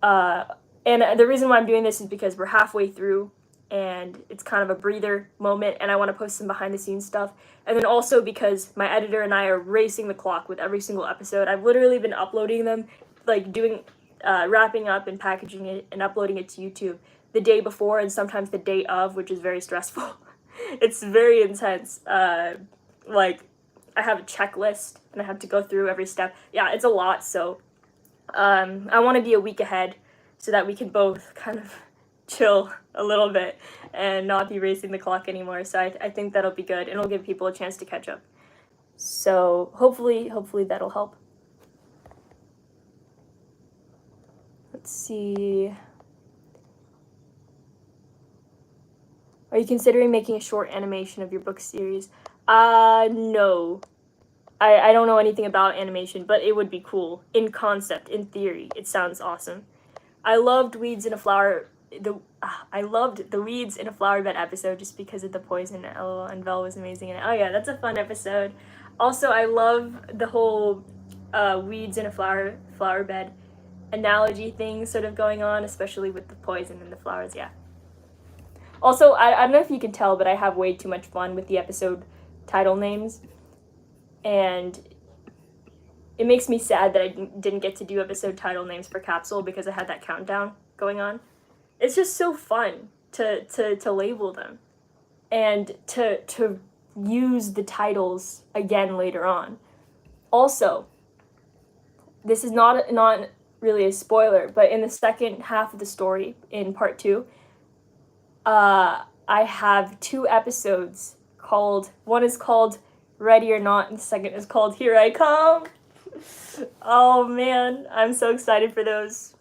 And the reason why I'm doing this is because we're halfway through, and it's kind of a breather moment, and I want to post some behind-the-scenes stuff. And then also because my editor and I are racing the clock with every single episode. I've literally been uploading them, like wrapping up and packaging it and uploading it to YouTube the day before and sometimes the day of, which is very stressful. It's very intense. Like, I have a checklist and I have to go through every step. Yeah, it's a lot, so I want to be a week ahead so that we can both kind of chill a little bit and not be racing the clock anymore. So I think that'll be good, and it'll give people a chance to catch up. So hopefully that'll help. Let's see. Are you considering making a short animation of your book series? No. I don't know anything about animation, but it would be cool. In concept, in theory, it sounds awesome. I loved Weeds in a Flower... I loved the Weeds in a Flower Bed episode just because of the poison. LOL, and Vel was amazing in it. Oh yeah, that's a fun episode. Also, I love the whole weeds in a flower bed analogy thing sort of going on, especially with the poison and the flowers, yeah. Also, I don't know if you can tell, but I have way too much fun with the episode title names. And it makes me sad that I didn't get to do episode title names for Capsule because I had that countdown going on. It's just so fun to label them and to use the titles again later on. Also, this is not really a spoiler, but in the second half of the story, in part 2, I have 2 episodes called, one is called Ready or Not, and the second is called Here I Come. Oh man, I'm so excited for those.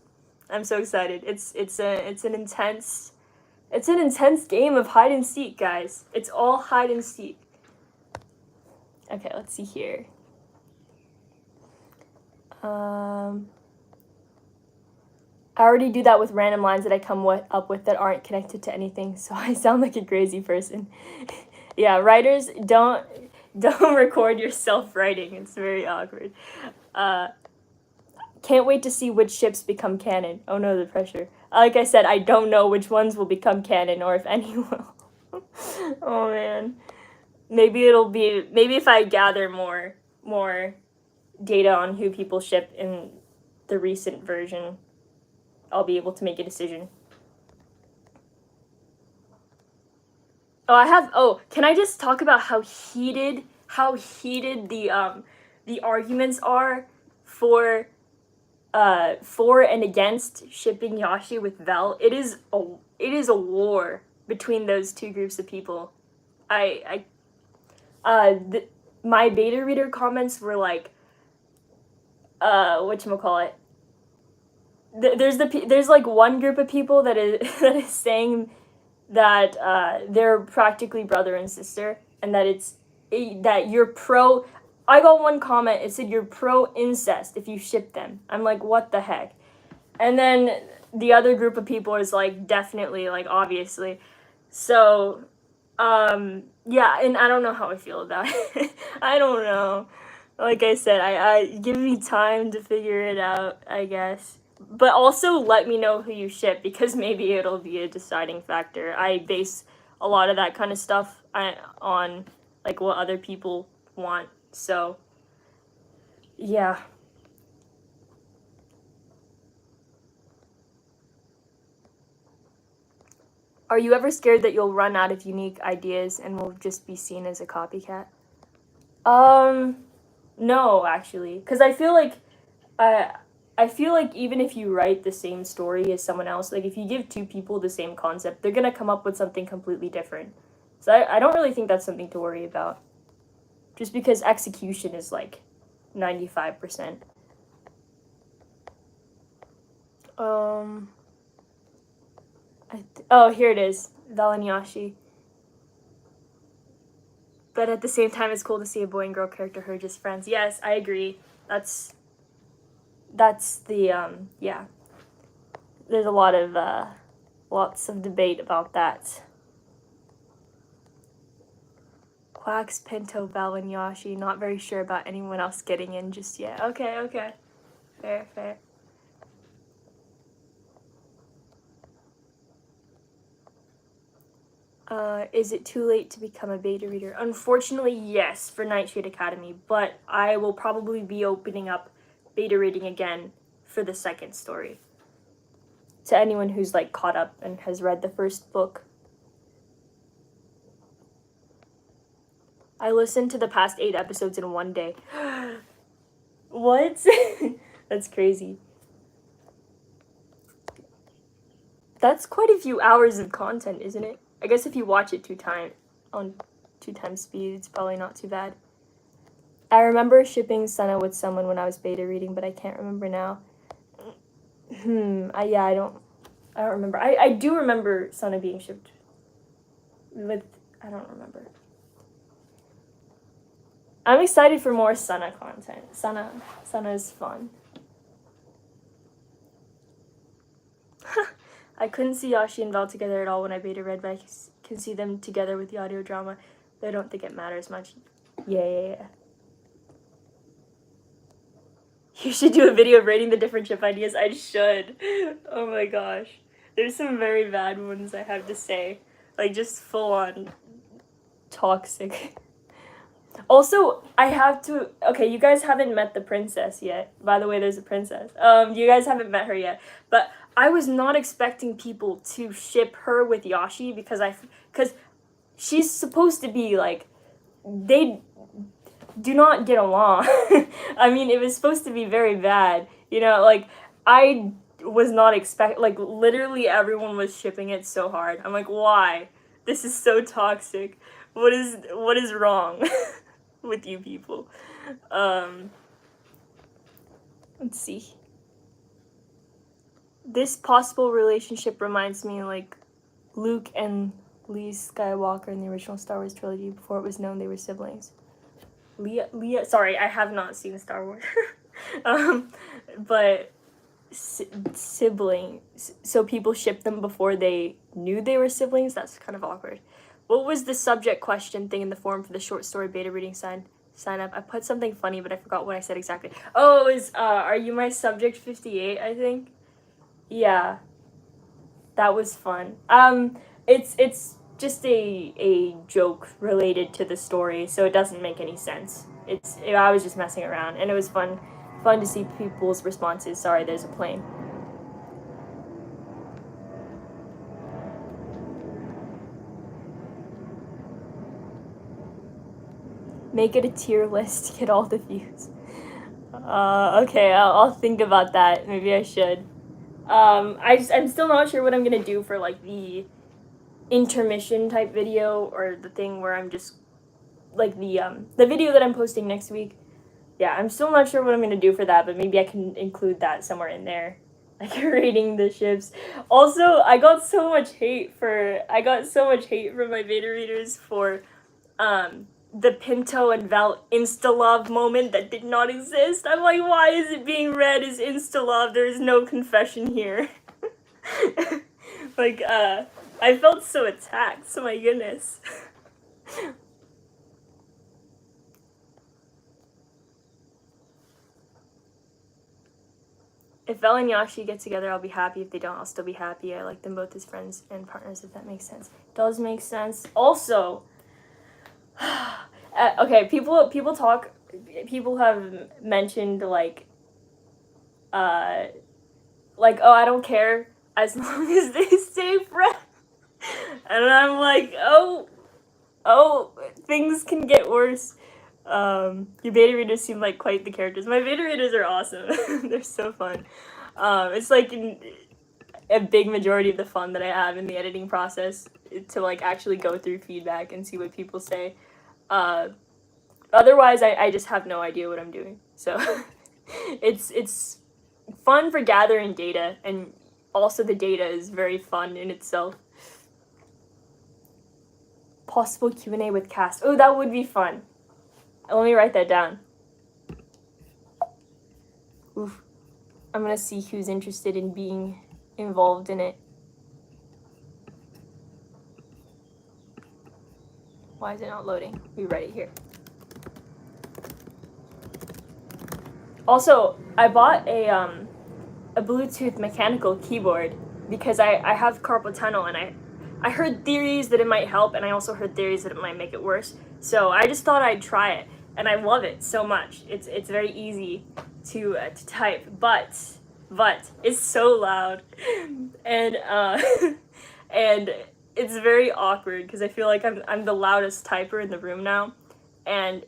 I'm so excited. It's an intense game of hide and seek, guys. It's all hide and seek. Okay, let's see here. I already do that with random lines that I come up with that aren't connected to anything, so I sound like a crazy person. Yeah, writers, don't record yourself writing. It's very awkward. Can't wait to see which ships become canon. Oh no, the pressure. Like I said, I don't know which ones will become canon or if any will. Oh man. Maybe if I gather more data on who people ship in the recent version, I'll be able to make a decision. Can I just talk about how heated the arguments are for and against shipping Yashi with Vel? It is a war between those 2 groups of people. My beta reader comments were like, whatchamacallit? There's like one group of people that is saying that they're practically brother and sister, and that you're pro. I got one comment, it said you're pro incest if you ship them. I'm like, what the heck? And then the other group of people is like, definitely, like, obviously. So yeah, and I don't know how I feel about it. I don't know. Like I said, I give me time to figure it out, I guess. But also let me know who you ship, because maybe it'll be a deciding factor. I base a lot of that kind of stuff on like what other people want. So yeah. Are you ever scared that you'll run out of unique ideas and will just be seen as a copycat? No, actually, because I feel like even if you write the same story as someone else, like if you give 2 people the same concept, they're gonna come up with something completely different. So I don't really think that's something to worry about. Just because execution is like 95%. Here it is. Val and Yashi. But at the same time, it's cool to see a boy and girl character who are just friends. Yes, I agree. That's the, yeah. There's a lot of, lots of debate about that. Quacks, Pinto, Val, and Yashi. Not very sure about anyone else getting in just yet. Okay. Fair. Is it too late to become a beta reader? Unfortunately, yes, for Nightshade Academy, but I will probably be opening up beta reading again for the second story. To anyone who's like caught up and has read the first book. I listened to the past 8 episodes in one day. What? That's crazy. That's quite a few hours of content, isn't it? I guess if you watch it 2 times speed, it's probably not too bad. I remember shipping Senna with someone when I was beta reading, but I can't remember now. I don't remember. I do remember Senna being shipped with, I don't remember. I'm excited for more Senna content. Senna is fun. I couldn't see Yashi and Val together at all when I beta read, but I can see them together with the audio drama, but I don't think it matters much. Yeah. You should do a video of rating the different ship ideas. I should. Oh my gosh. There's some very bad ones, I have to say. Like, just full on toxic. Also, I have to... Okay, you guys haven't met the princess yet. By the way, there's a princess. You guys haven't met her yet. But I was not expecting people to ship her with Yashi because she's supposed to be, like, they do not get along. I mean, it was supposed to be very bad, you know, like, I was not like, literally everyone was shipping it so hard. I'm like, why? This is so toxic. What is wrong with you people? Let's see. This possible relationship reminds me, like, Luke and Lee Skywalker in the original Star Wars trilogy before it was known they were siblings. Leia, sorry, I have not seen Star Wars. But siblings, so people shipped them before they knew they were siblings? That's kind of awkward. What was the subject question thing in the form for the short story beta reading sign up? I put something funny, but I forgot what I said exactly. Oh, it was, are you my subject 58, I think? Yeah. That was fun. It's just a joke related to the story, so it doesn't make any sense. I was just messing around, and it was fun to see people's responses. Sorry, there's a plane. Make it a tier list to get all the views. Okay, I'll think about that. Maybe I should. I'm still not sure what I'm gonna do for, like, the intermission type video, or the thing where I'm just, like, the video that I'm posting next week. Yeah, I'm still not sure what I'm gonna do for that, but maybe I can include that somewhere in there, like, rating the ships. Also, I got so much hate from my beta readers for the Pinto and Val insta-love moment that did not exist. I'm like, why is it being read as insta-love? There is no confession here. Like, I felt so attacked, so my goodness. If Vel and Yashi get together, I'll be happy. If they don't, I'll still be happy. I like them both as friends and partners, if that makes sense. It does make sense. Also, okay, people have mentioned, like, oh, I don't care as long as they stay friends. And I'm like, oh, things can get worse. Your beta readers seem like quite the characters. My beta readers are awesome. They're so fun. It's like a big majority of the fun that I have in the editing process, to, like, actually go through feedback and see what people say. Otherwise, I just have no idea what I'm doing. So it's fun for gathering data, and also the data is very fun in itself. Possible Q&A with cast. Oh, that would be fun. Let me write that down. Oof. I'm gonna see who's interested in being involved in it. Why is it not loading? We write it here. Also, I bought a Bluetooth mechanical keyboard because I have carpal tunnel, and I heard theories that it might help, and I also heard theories that it might make it worse. So I just thought I'd try it, and I love it so much. It's very easy to type, but it's so loud, and and it's very awkward because I feel like I'm the loudest typer in the room now, and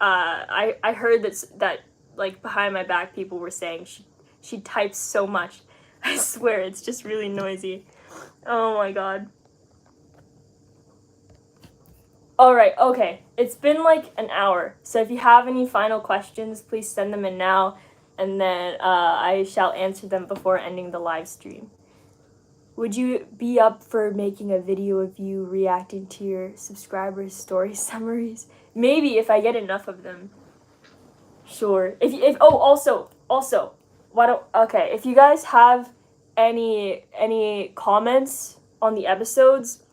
I heard that like behind my back people were saying she types so much. I swear it's just really noisy. Oh my god. Alright, okay. It's been like an hour, so if you have any final questions, please send them in now, and then I shall answer them before ending the live stream. Would you be up for making a video of you reacting to your subscribers' story summaries? Maybe, if I get enough of them. Sure. Also, okay, if you guys have any comments on the episodes,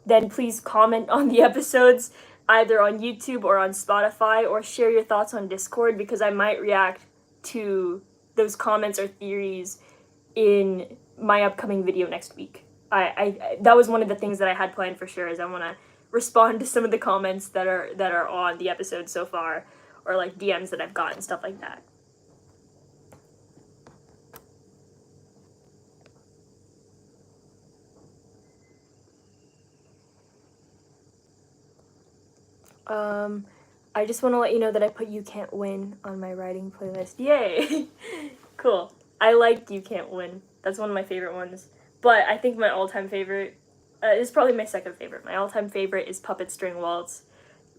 then please comment on the episodes either on YouTube or on Spotify, or share your thoughts on Discord, because I might react to those comments or theories in my upcoming video next week. I that was one of the things that I had planned for sure, is I want to respond to some of the comments that are on the episode so far, or like DMs that I've gotten, stuff like that. I just want to let you know that I put You Can't Win on my writing playlist. Yay! Cool. I like You Can't Win. That's one of my favorite ones. But I think my all-time favorite is probably my second favorite. My all-time favorite is Puppet String Waltz.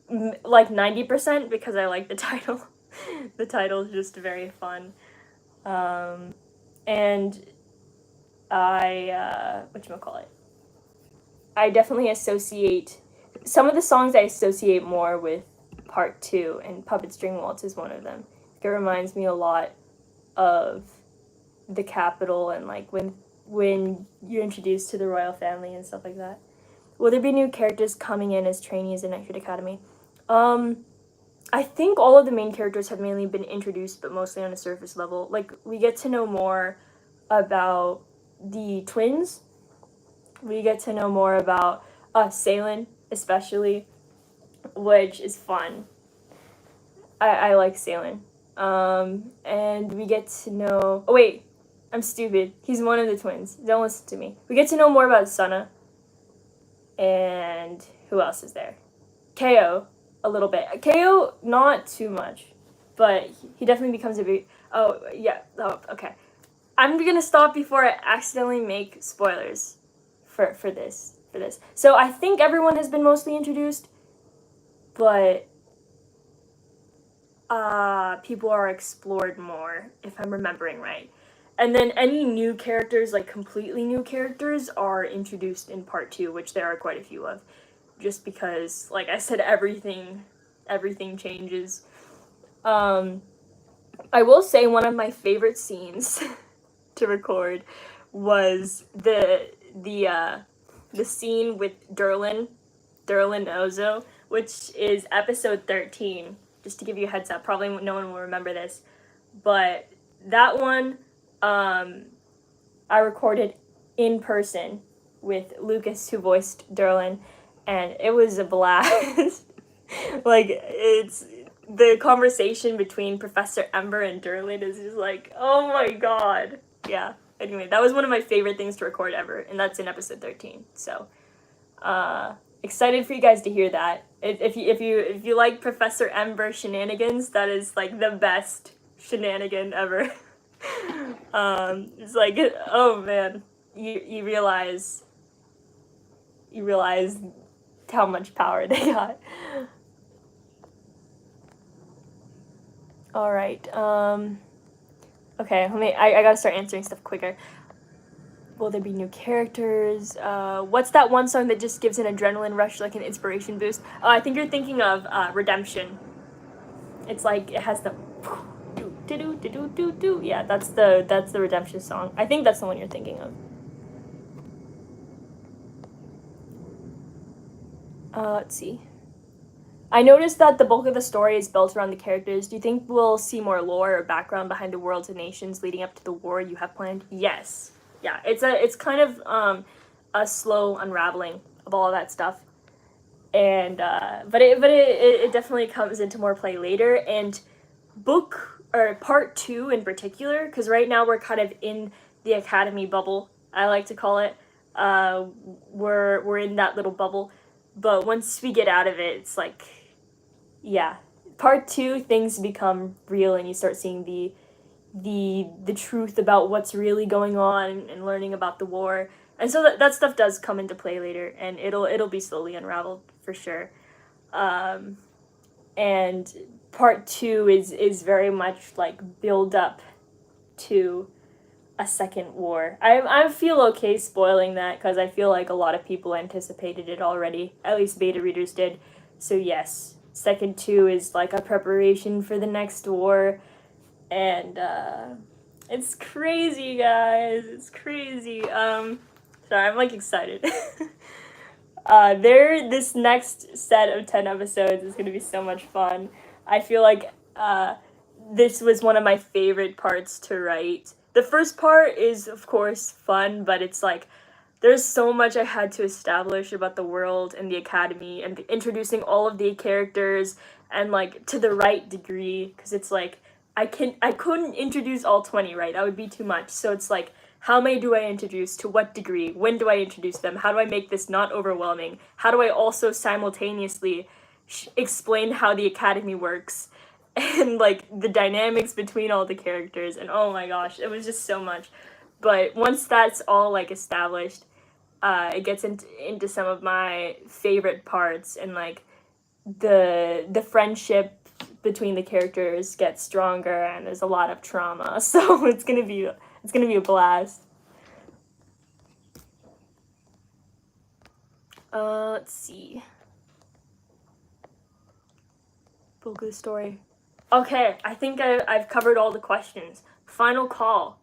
Like 90% because I like the title. The title is just very fun. And whatchamacallit? I definitely associate some of the songs I associate more with part 2, and Puppet String Waltz is one of them. It reminds me a lot of the capital and like when you're introduced to the royal family and stuff like that. Will there be new characters coming in as trainees in Nightshade Academy? I think all of the main characters have mainly been introduced, but mostly on a surface level. Like, we get to know more about the twins. We get to know more about Salen, especially, which is fun. I like Salen. And we get to know... Oh, wait. I'm stupid. He's one of the twins. Don't listen to me. We get to know more about Sana. And who else is there? KO, a little bit. KO, not too much. But he definitely becomes a big... Oh, yeah. Oh, okay. I'm gonna stop before I accidentally make spoilers for this. So I think everyone has been mostly introduced, but people are explored more, if I'm remembering right. And then any new characters, like completely new characters, are introduced in part 2, which there are quite a few of. Just because, like I said, everything changes. I will say one of my favorite scenes to record was the scene with Derlin Ozo, which is episode 13. Just to give you a heads up, probably no one will remember this, but that one I recorded in person with Lucas, who voiced Derlin, and it was a blast. Like, it's the conversation between Professor Ember and Derlin is just like, oh my god. Yeah. Anyway, that was one of my favorite things to record ever, and that's in episode 13. So, excited for you guys to hear that. If you like Professor Ember shenanigans, that is like the best shenanigan ever. It's like, oh man, you realize how much power they got. All right. Okay. I gotta start answering stuff quicker. Will there be new characters? What's that one song that just gives an adrenaline rush, like an inspiration boost? Oh, I think you're thinking of Redemption. It's like it has the do. Yeah, that's the Redemption song. I think that's the one you're thinking of. Let's see. I noticed that the bulk of the story is built around the characters. Do you think we'll see more lore or background behind the worlds and nations leading up to the war you have planned? Yes. Yeah, it's kind of a slow unraveling of all of that stuff, and but it definitely comes into more play later. And part 2 in particular, because right now we're kind of in the Academy bubble, I like to call it. We're in that little bubble, but once we get out of it, it's like, yeah, part 2 things become real, and you start seeing the truth about what's really going on and learning about the war. And so that stuff does come into play later, and it'll be slowly unraveled for sure. And part 2 is very much like build up to a second war. I feel okay spoiling that because I feel like a lot of people anticipated it already. At least beta readers did. So yes, second 2 is like a preparation for the next war. And it's crazy, guys. It's crazy. Sorry, I'm like excited. This next set of 10 episodes is gonna be so much fun. I feel like this was one of my favorite parts to write. The first part is, of course, fun, but it's like there's so much I had to establish about the world and the Academy and introducing all of the characters and like to the right degree, because it's like I couldn't introduce all 20, right? That would be too much. So it's like, how many do I introduce? To what degree? When do I introduce them? How do I make this not overwhelming? How do I also simultaneously explained how the academy works and like the dynamics between all the characters, and oh my gosh, it was just so much. But once that's all like established, it gets into some of my favorite parts, and like the friendship between the characters gets stronger, and there's a lot of trauma. So it's gonna be a blast. Let's see. Book of the story. Okay, I think I've covered all the questions. Final call.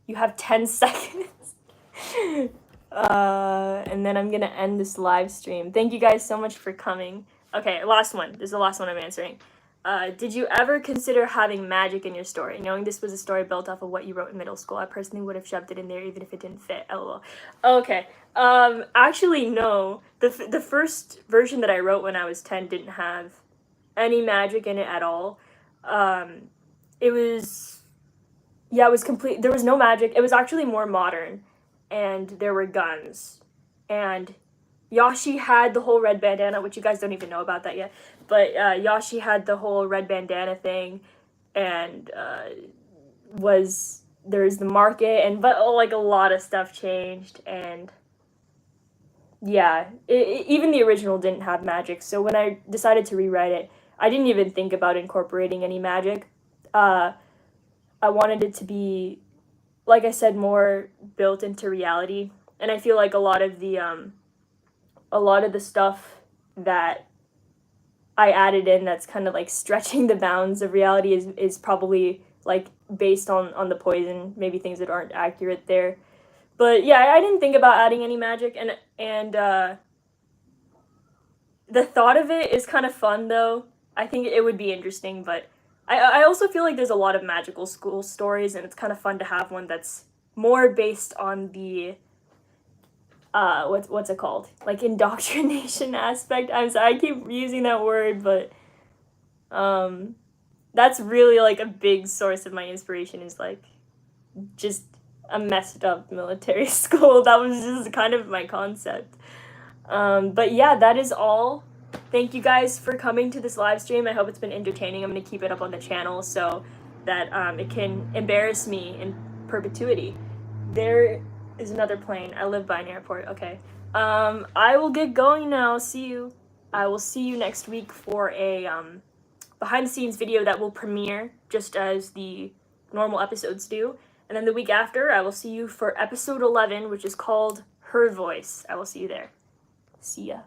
You have 10 seconds. And then I'm gonna end this live stream. Thank you guys so much for coming. Okay, last one. This is the last one I'm answering. Did you ever consider having magic in your story? Knowing this was a story built off of what you wrote in middle school, I personally would have shoved it in there even if it didn't fit. LOL. Okay. Actually, no. The first version that I wrote when I was 10 didn't have any magic in it at all. It was complete. There was no magic. It was actually more modern, and there were guns. And Yashi had the whole red bandana, which you guys don't even know about that yet. But Yashi had the whole red bandana thing, and there's the market, but like a lot of stuff changed, and yeah, even the original didn't have magic. So when I decided to rewrite it, I didn't even think about incorporating any magic. I wanted it to be, like I said, more built into reality, and I feel like a lot of the stuff that I added in that's kind of like stretching the bounds of reality is probably like based on the poison, maybe things that aren't accurate there. But yeah, I didn't think about adding any magic, and the thought of it is kind of fun though. I think it would be interesting, but I also feel like there's a lot of magical school stories, and it's kind of fun to have one that's more based on the what's it called? Like indoctrination aspect. I'm sorry, I keep using that word, but that's really like a big source of my inspiration, is like just a messed up military school. That was just kind of my concept. But yeah, that is all. Thank you guys for coming to this live stream. I hope it's been entertaining. I'm going to keep it up on the channel so that it can embarrass me in perpetuity. There is another plane. I live by an airport. Okay. I will get going now. See you. I will see you next week for a behind the scenes video that will premiere just as the normal episodes do. And then the week after, I will see you for episode 11, which is called Her Voice. I will see you there. See ya.